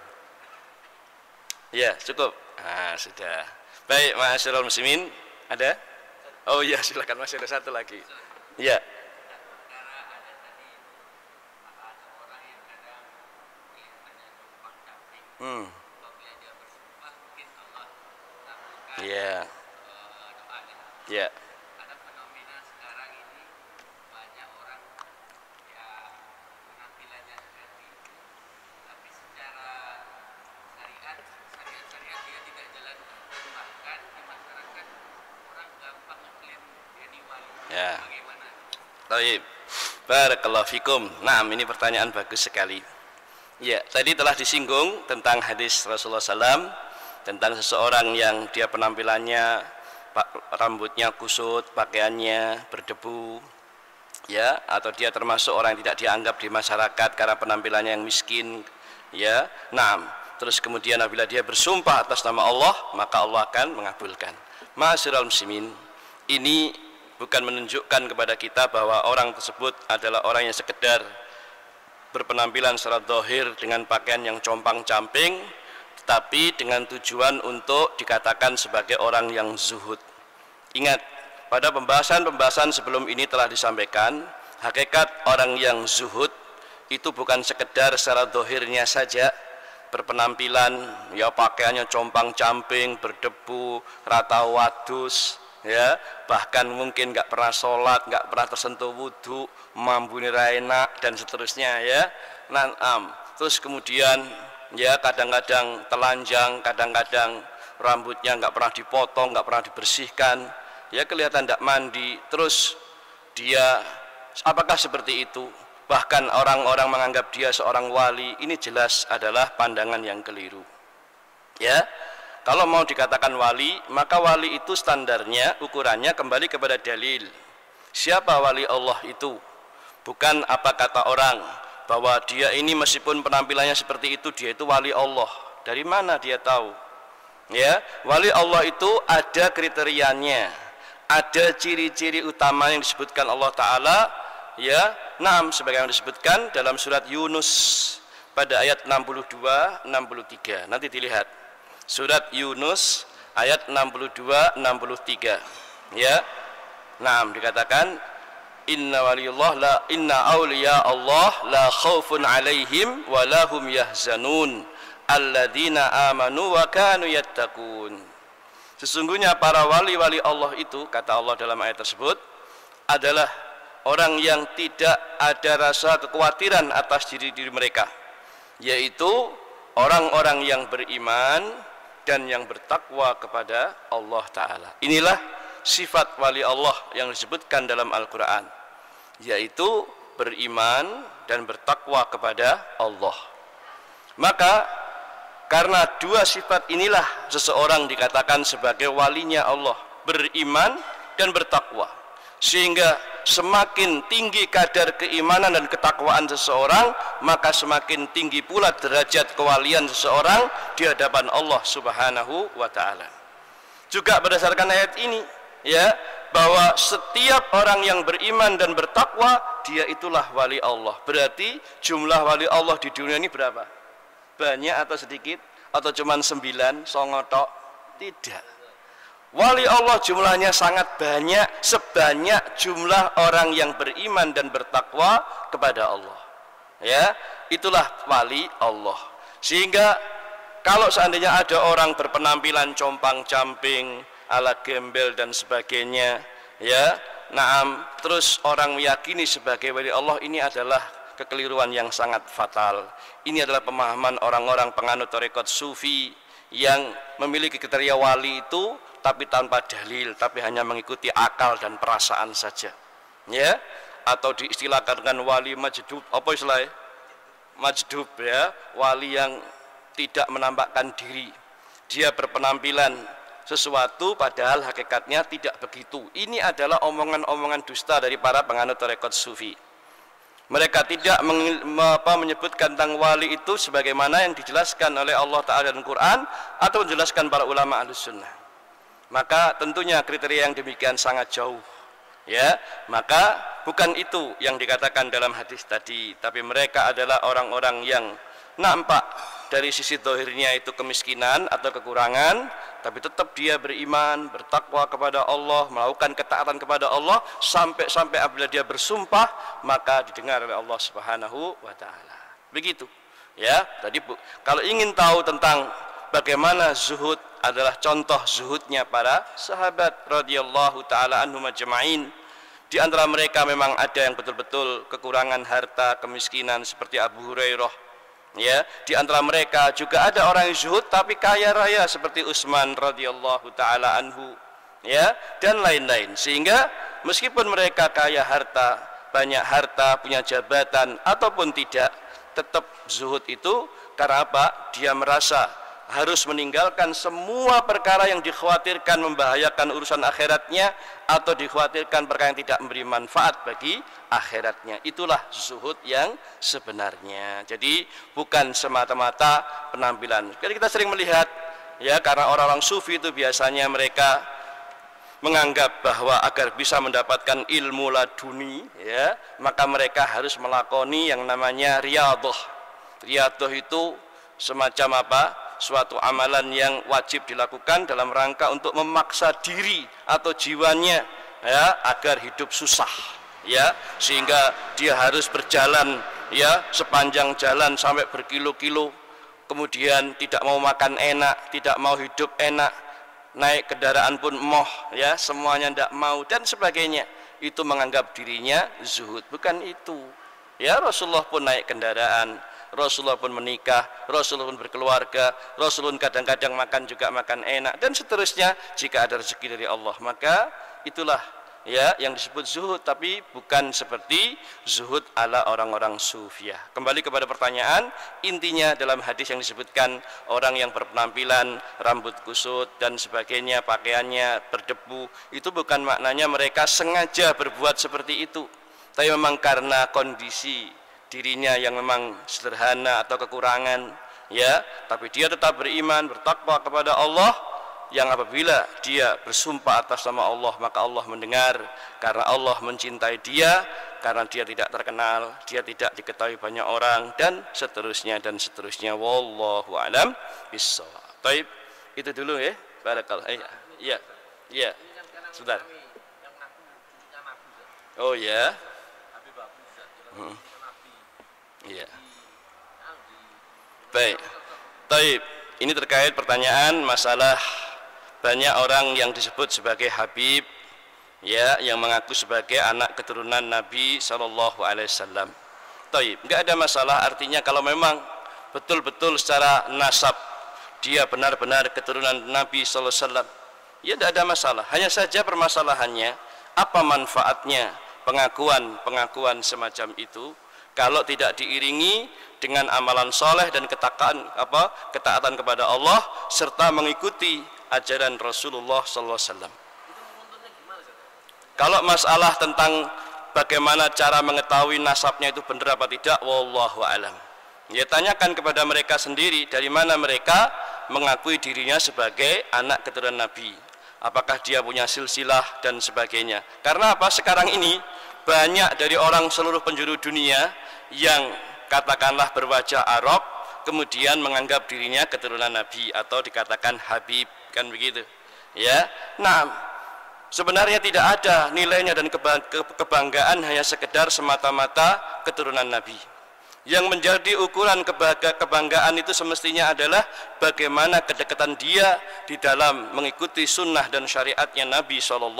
Ya, cukup. Ah, sudah. Baik, ma'asyiral muslimin, ada? Oh iya, silakan, masih ada satu lagi. Ya. Ya. Ya. Ada fenomena sekarang ini banyak orang ya penampilannya seperti itu, Baik. Barakallahu fikum. Nah, ini pertanyaan bagus sekali. Ya, tadi telah disinggung tentang hadis Rasulullah SAW tentang seseorang yang dia penampilannya rambutnya kusut, pakaiannya berdebu, ya, atau dia termasuk orang yang tidak dianggap di masyarakat karena penampilannya yang miskin, ya. Nah, terus kemudian apabila dia bersumpah atas nama Allah, maka Allah akan mengabulkan. Ma'asyiral muslimin, ini bukan menunjukkan kepada kita bahwa orang tersebut adalah orang yang sekedar berpenampilan secara zahir dengan pakaian yang compang-camping, tetapi dengan tujuan untuk dikatakan sebagai orang yang zuhud. Ingat, pada pembahasan sebelum ini telah disampaikan, hakikat orang yang zuhud itu bukan sekedar secara zahirnya saja berpenampilan, ya pakaiannya compang-camping, berdebu, rata wadus, ya, bahkan mungkin nggak pernah sholat, nggak pernah tersentuh wudhu, mambune ra enak dan seterusnya, ya. Terus kemudian ya kadang-kadang telanjang, kadang-kadang rambutnya nggak pernah dipotong, nggak pernah dibersihkan, ya kelihatan tidak mandi. Terus dia apakah seperti itu? Bahkan orang-orang menganggap dia seorang wali. Ini jelas adalah pandangan yang keliru, ya. Kalau mau dikatakan wali, maka wali itu standarnya, ukurannya kembali kepada dalil. Siapa wali Allah itu? Bukan apa kata orang bahwa dia ini meskipun penampilannya seperti itu, dia itu wali Allah. Dari mana dia tahu? Ya, wali Allah itu ada kriterianya, ada ciri-ciri utama yang disebutkan Allah Ta'ala, ya. Sebagaimana disebutkan dalam surat Yunus pada ayat 62-63. Nanti dilihat surat Yunus ayat 62-63, ya. Dikatakan inna awliya Allah la khaufun alaihim wa lahum yahzanun alladzina amanu wa kanu yattaqun. Sesungguhnya para wali-wali Allah itu, kata Allah dalam ayat tersebut, adalah orang yang tidak ada rasa kekhawatiran atas diri mereka, yaitu orang-orang yang beriman dan yang bertakwa kepada Allah Ta'ala. Inilah sifat wali Allah yang disebutkan dalam Al-Quran, yaitu beriman dan bertakwa kepada Allah. Maka karena dua sifat inilah seseorang dikatakan sebagai walinya Allah, beriman dan bertakwa. Sehingga semakin tinggi kadar keimanan dan ketakwaan seseorang, maka semakin tinggi pula derajat kewalian seseorang di hadapan Allah Subhanahu wa Ta'ala. Juga berdasarkan ayat ini, ya, bahwa setiap orang yang beriman dan bertakwa, dia itulah wali Allah. Berarti jumlah wali Allah di dunia ini berapa? Banyak atau sedikit? Atau cuma 9, 9 tok? Tidak. Wali Allah jumlahnya sangat banyak, sebanyak jumlah orang yang beriman dan bertakwa kepada Allah. Ya, itulah wali Allah. Sehingga kalau seandainya ada orang berpenampilan compang-camping, ala gembel dan sebagainya, ya, terus orang meyakini sebagai wali Allah, ini adalah kekeliruan yang sangat fatal. Ini adalah pemahaman orang-orang penganut tarekat sufi yang memiliki kriteria wali itu tapi tanpa dalil, tapi hanya mengikuti akal dan perasaan saja, ya. Atau diistilahkan dengan wali majdub, apa istilahnya? Majdub, ya, wali yang tidak menampakkan diri, dia berpenampilan sesuatu padahal hakikatnya tidak begitu. Ini adalah omongan-omongan dusta dari para penganut tarekat sufi. Mereka tidak menyebutkan tentang wali itu sebagaimana yang dijelaskan oleh Allah Ta'ala dan Quran atau menjelaskan para ulama Ahlus Sunnah. Maka tentunya kriteria yang demikian sangat jauh, ya. Maka bukan itu yang dikatakan dalam hadis tadi, tapi mereka adalah orang-orang yang nampak dari sisi zahirnya itu kemiskinan atau kekurangan, tapi tetap dia beriman, bertakwa kepada Allah, melakukan ketaatan kepada Allah, sampai apabila dia bersumpah maka didengar oleh Allah Subhanahu wa Ta'ala. Begitu, ya. Tadi kalau ingin tahu tentang bagaimana zuhud, adalah contoh zuhudnya para sahabat radhiyallahu ta'ala anhum ajma'in. Di antara mereka memang ada yang betul-betul kekurangan harta, kemiskinan seperti Abu Hurairah, ya. Di antara mereka juga ada orang yang zuhud tapi kaya raya seperti Utsman radhiyallahu ta'ala anhu, ya, dan lain-lain. Sehingga meskipun mereka kaya harta, banyak harta, punya jabatan ataupun tidak, tetap zuhud itu karena apa? Dia merasa harus meninggalkan semua perkara yang dikhawatirkan membahayakan urusan akhiratnya atau dikhawatirkan perkara yang tidak memberi manfaat bagi akhiratnya. Itulah zuhud yang sebenarnya. Jadi bukan semata-mata penampilan. Jadi kita sering melihat ya, karena orang-orang sufi itu biasanya mereka menganggap bahwa agar bisa mendapatkan ilmu laduni ya, maka mereka harus melakoni yang namanya riyadhah. Riyadhah itu semacam apa? Suatu amalan yang wajib dilakukan dalam rangka untuk memaksa diri atau jiwanya ya agar hidup susah ya, sehingga dia harus berjalan ya sepanjang jalan sampai berkilo-kilo, kemudian tidak mau makan enak, tidak mau hidup enak, naik kendaraan pun moh ya, semuanya tidak mau dan sebagainya. Itu menganggap dirinya zuhud. Bukan itu ya. Rasulullah pun naik kendaraan, Rasulullah pun menikah, Rasulullah pun berkeluarga, Rasulullah kadang-kadang makan juga makan enak dan seterusnya. Jika ada rezeki dari Allah, maka itulah ya yang disebut zuhud, tapi bukan seperti zuhud ala orang-orang sufiyah. Kembali kepada pertanyaan, intinya dalam hadis yang disebutkan orang yang berpenampilan rambut kusut dan sebagainya, pakaiannya berdebu, itu bukan maknanya mereka sengaja berbuat seperti itu, tapi memang karena kondisi dirinya yang memang sederhana atau kekurangan ya, tapi dia tetap beriman, bertakwa kepada Allah, yang apabila dia bersumpah atas nama Allah maka Allah mendengar, karena Allah mencintai dia, karena dia tidak terkenal, dia tidak diketahui banyak orang dan seterusnya dan seterusnya. Wallahu a'lam bishawab. Baik, itu dulu ya. Barakallah. Iya. Iya. Sebentar. Oh ya. Iya. Baik. Taib. Ini terkait pertanyaan masalah banyak orang yang disebut sebagai Habib ya, yang mengaku sebagai anak keturunan Nabi sallallahu alaihi wasallam. Taib. Enggak ada masalah, artinya kalau memang betul-betul secara nasab dia benar-benar keturunan Nabi sallallahu alaihi wasallam, ya tidak ada masalah. Hanya saja permasalahannya apa manfaatnya pengakuan semacam itu kalau tidak diiringi dengan amalan soleh dan ketaatan kepada Allah serta mengikuti ajaran Rasulullah SAW. Kalau masalah tentang bagaimana cara mengetahui nasabnya itu benar apa tidak, wallahu alam. Ya, tanyakan kepada mereka sendiri dari mana mereka mengakui dirinya sebagai anak keturunan Nabi. Apakah dia punya silsilah dan sebagainya. Karena apa? Sekarang ini banyak dari orang seluruh penjuru dunia yang katakanlah berwajah Arab kemudian menganggap dirinya keturunan Nabi atau dikatakan Habib, kan begitu ya. Nah, sebenarnya tidak ada nilainya dan kebanggaan hanya sekedar semata-mata keturunan Nabi. Yang menjadi ukuran kebanggaan itu semestinya adalah bagaimana kedekatan dia di dalam mengikuti sunnah dan syariatnya Nabi SAW,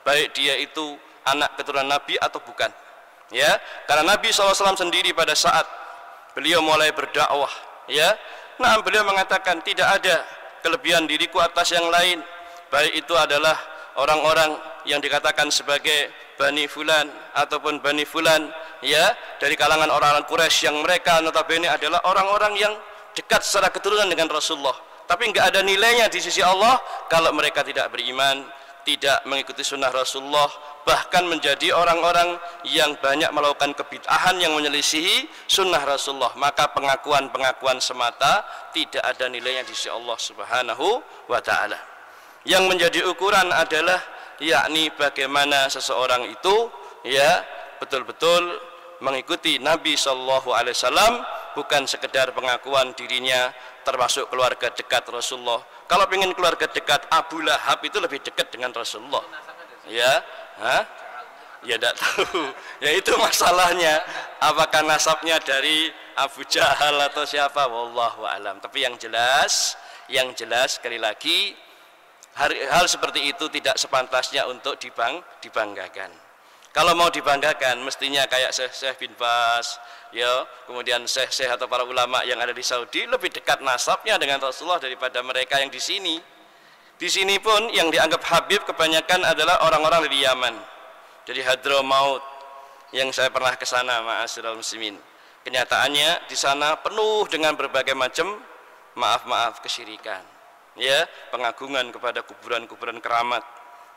baik dia itu anak keturunan Nabi atau bukan ya. Karena Nabi SAW sendiri pada saat beliau mulai berdakwah ya, nah beliau mengatakan tidak ada kelebihan diriku atas yang lain, baik itu adalah orang-orang yang dikatakan sebagai Bani Fulan ataupun Bani Fulan ya, dari kalangan orang-orang Quraisy yang mereka notabene adalah orang-orang yang dekat secara keturunan dengan Rasulullah, tapi enggak ada nilainya di sisi Allah kalau mereka tidak beriman, tidak mengikuti sunnah Rasulullah, bahkan menjadi orang-orang yang banyak melakukan kebid'ahan yang menyelisihi sunnah Rasulullah. Maka pengakuan semata tidak ada nilainya di sisi Allah Subhanahu wa ta'ala. Yang menjadi ukuran adalah yakni bagaimana seseorang itu ya betul-betul mengikuti Nabi Sallallahu Alaihi Wasallam, bukan sekedar pengakuan dirinya termasuk keluarga dekat Rasulullah. Kalau ingin keluarga dekat, Abu Lahab itu lebih dekat dengan Rasulullah ya. Ya tidak tahu ya, itu masalahnya apakah nasabnya dari Abu Jahal atau siapa, wallahu alam. Tapi yang jelas sekali lagi, hal seperti itu tidak sepantasnya untuk dibanggakan. Kalau mau dibanggakan mestinya kayak Syekh bin Bas ya, kemudian Syekh atau para ulama yang ada di Saudi lebih dekat nasabnya dengan Rasulullah daripada mereka yang di sini. Di sini pun yang dianggap Habib kebanyakan adalah orang-orang dari Yaman, jadi Hadramaut yang saya pernah ke sana, ma'asyiral muslimin. Kenyataannya di sana penuh dengan berbagai macam maaf kesyirikan, ya, pengagungan kepada kuburan-kuburan keramat,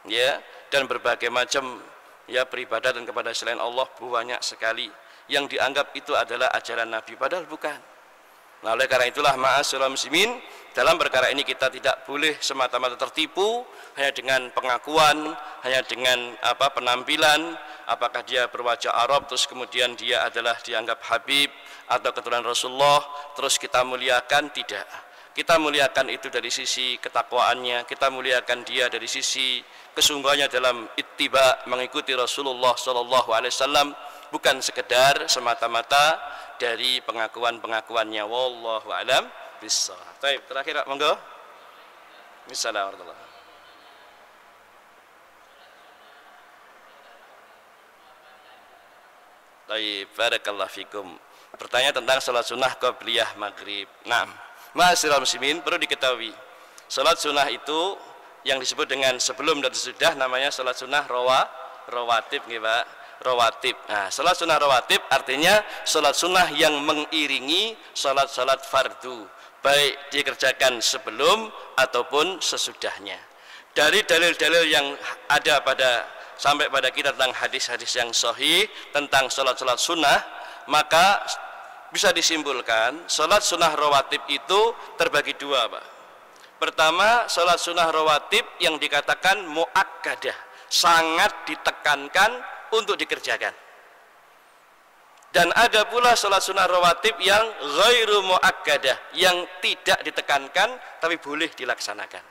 ya, dan berbagai macam ya peribadatan kepada selain Allah banyak sekali yang dianggap itu adalah ajaran Nabi, padahal bukan. Nah, oleh karena itulah ma'asyiral muslimin, dalam perkara ini kita tidak boleh semata-mata tertipu hanya dengan pengakuan, hanya dengan penampilan, apakah dia berwajah Arab terus kemudian dia adalah dianggap Habib atau keturunan Rasulullah terus kita muliakan. Tidak. Kita muliakan itu dari sisi ketakwaannya, kita muliakan dia dari sisi kesungguhannya dalam ittiba, mengikuti Rasulullah SAW, bukan sekedar semata-mata dari pengakuan-pengakuannya. Wallahu a'lam bishawab. Baik, terakhir monggo. Bismillahirrahmanirrahim. Baik, barakallahu fikum. Bertanya tentang salat sunnah qabliyah maghrib. Nah, ma'asyiral muslimin, perlu diketahui salat sunnah itu yang disebut dengan sebelum dan sesudah namanya salat sunnah rawatib nggih Pak, rawatib. Nah, salat sunnah rawatib artinya salat sunnah yang mengiringi salat-salat fardu, baik dikerjakan sebelum ataupun sesudahnya. Dari dalil-dalil yang ada sampai pada kita tentang hadis-hadis yang sahih tentang salat-salat sunnah, maka bisa disimpulkan salat sunnah rawatib itu terbagi dua, Pak. Pertama, salat sunnah rawatib yang dikatakan muakkadah, sangat ditekankan untuk dikerjakan. Dan ada pula salat sunnah rawatib yang ghairu muakkadah, yang tidak ditekankan tapi boleh dilaksanakan.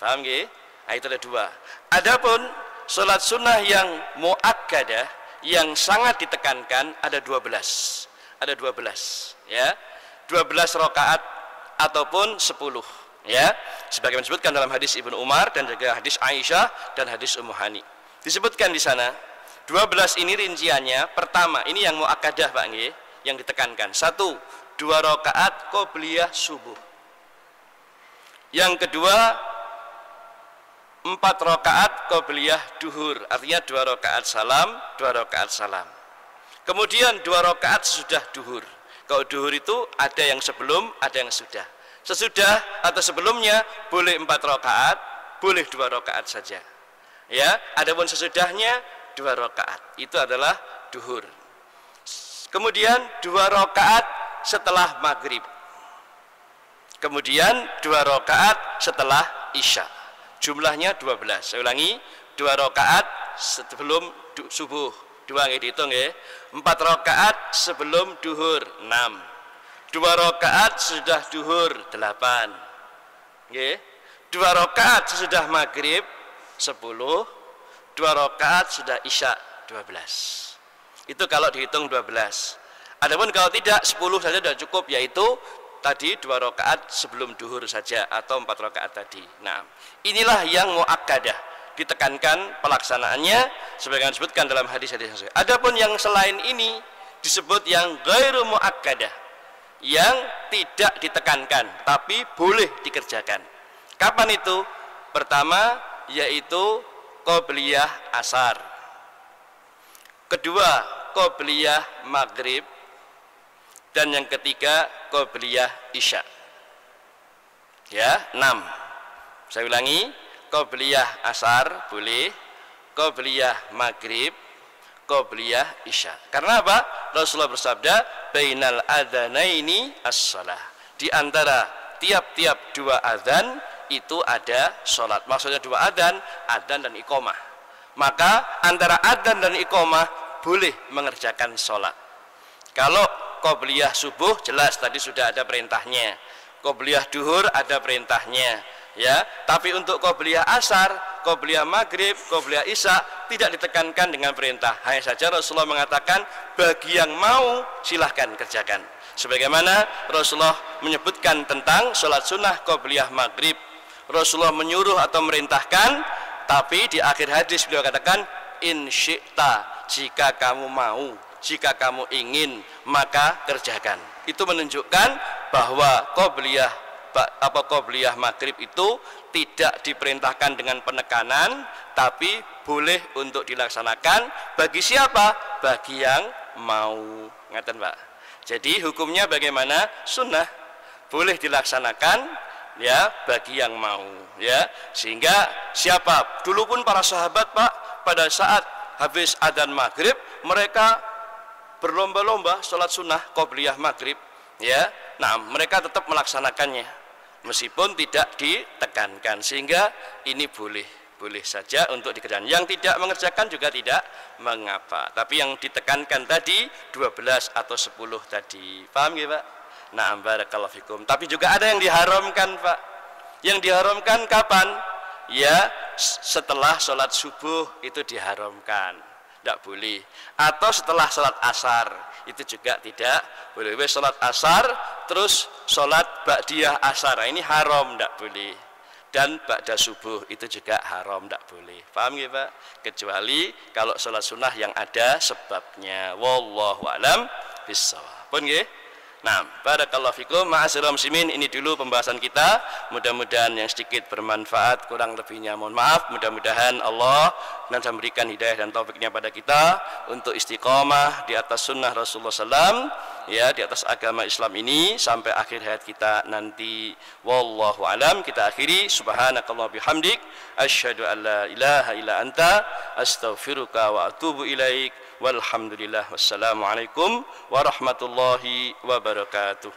Paham nggih? Nah, itu ada dua. Adapun salat sunnah yang muakkadah yang sangat ditekankan ada 12. Ada 12, ya. 12 rakaat ataupun 10, ya. Sebagaimana disebutkan dalam hadis Ibnu Umar dan juga hadis Aisyah dan hadis Ummu Hani. Disebutkan di sana 12 ini rinciannya. Pertama, ini yang muakkadah Pak nggih, yang ditekankan. 1, 2 rakaat qobliyah subuh. Yang kedua, 4 rakaat qobliyah duhur, artinya 2 rakaat salam, 2 rakaat salam. Kemudian 2 rakaat sesudah duhur. Kalau duhur itu ada yang sebelum, ada yang sudah. Sesudah atau sebelumnya boleh 4 rakaat, boleh 2 rakaat saja. Ya, adapun sesudahnya 2 rakaat. Itu adalah duhur. Kemudian 2 rakaat setelah maghrib. Kemudian 2 rakaat setelah isya. Jumlahnya 12. Saya ulangi, 2 rakaat sebelum subuh. 2 nggih dihitung nggih. 4 rakaat sebelum duhur 6. 2 rakaat sesudah duhur 8. Nggih. 2 rakaat sesudah maghrib 10. 2 rakaat sudah isya 12. Itu kalau dihitung 12. Adapun kalau tidak 10 saja sudah cukup, yaitu tadi 2 rakaat sebelum duhur saja atau 4 rakaat tadi. Nah, inilah yang muakkadah, ditekankan pelaksanaannya sebagaimana disebutkan dalam hadis-hadis yang sahih. Adapun yang selain ini disebut yang ghairu muakkadah, yang tidak ditekankan tapi boleh dikerjakan. Kapan itu? Pertama yaitu qobliyah asar. Kedua qobliyah maghrib. Dan yang ketiga qobliyah isya. Ya, 6. Saya ulangi, qobliyah asar boleh, qobliyah maghrib, qobliyah isya. Karena apa? Rasulullah bersabda, bainal adzanaini as-shalah. Di antara tiap-tiap 2 adzan itu ada salat. Maksudnya 2 adzan dan iqamah. Maka antara adzan dan iqamah boleh mengerjakan salat. Kalau qobliyah subuh jelas tadi sudah ada perintahnya. Qobliyah duhur ada perintahnya, ya. Tapi untuk qobliyah asar, qobliyah maghrib, qobliyah isya tidak ditekankan dengan perintah. Hanya saja Rasulullah mengatakan bagi yang mau silahkan kerjakan. Sebagaimana Rasulullah menyebutkan tentang sholat sunnah qobliyah maghrib, Rasulullah menyuruh atau merintahkan, tapi di akhir hadis beliau katakan in syi'ta, jika kamu mau, jika kamu ingin maka kerjakan. Itu menunjukkan bahwa qobliyah qobliyah maghrib itu tidak diperintahkan dengan penekanan, tapi boleh untuk dilaksanakan bagi siapa? Bagi yang mau. Ngaten Pak. Jadi hukumnya bagaimana? Sunnah, boleh dilaksanakan ya bagi yang mau ya. Sehingga siapa? Dulu pun para sahabat Pak, pada saat habis adzan maghrib mereka berlomba-lomba sholat sunnah qobliyah maghrib ya. Nah, mereka tetap melaksanakannya meskipun tidak ditekankan, sehingga ini boleh saja untuk dikerjakan. Yang tidak mengerjakan juga tidak mengapa, tapi yang ditekankan tadi 12 atau 10 tadi. Paham ya Pak? Nah, barakallahu fikum. Tapi juga ada yang diharamkan Pak. Yang diharamkan kapan? Ya setelah sholat subuh itu diharamkan, tidak boleh. Atau setelah sholat asar itu juga tidak boleh. Sholat asar terus sholat ba'diyah asar, ini haram, tidak boleh. Dan ba'da subuh itu juga haram, tidak boleh. Paham ya Pak? Kecuali kalau sholat sunnah yang ada sebabnya. Wallahu a'lam bishawab. Pun nggih. Nah, barakallahu fikum. Ma'asyiral muslimin, ini dulu pembahasan kita. Mudah-mudahan yang sedikit bermanfaat, kurang lebihnya mohon maaf. Mudah-mudahan Allah nanti memberikan hidayah dan taufiknya pada kita untuk istiqomah di atas sunnah Rasulullah SAW, ya, di atas agama Islam ini sampai akhir hayat kita nanti. Wallahu alam. Kita akhiri, subhanakallah bihamdik, asyhadu an la ilaha illa anta, astaghfiruka wa atubu ilaik. Walhamdulillah, wassalamualaikum warahmatullahi wabarakatuh.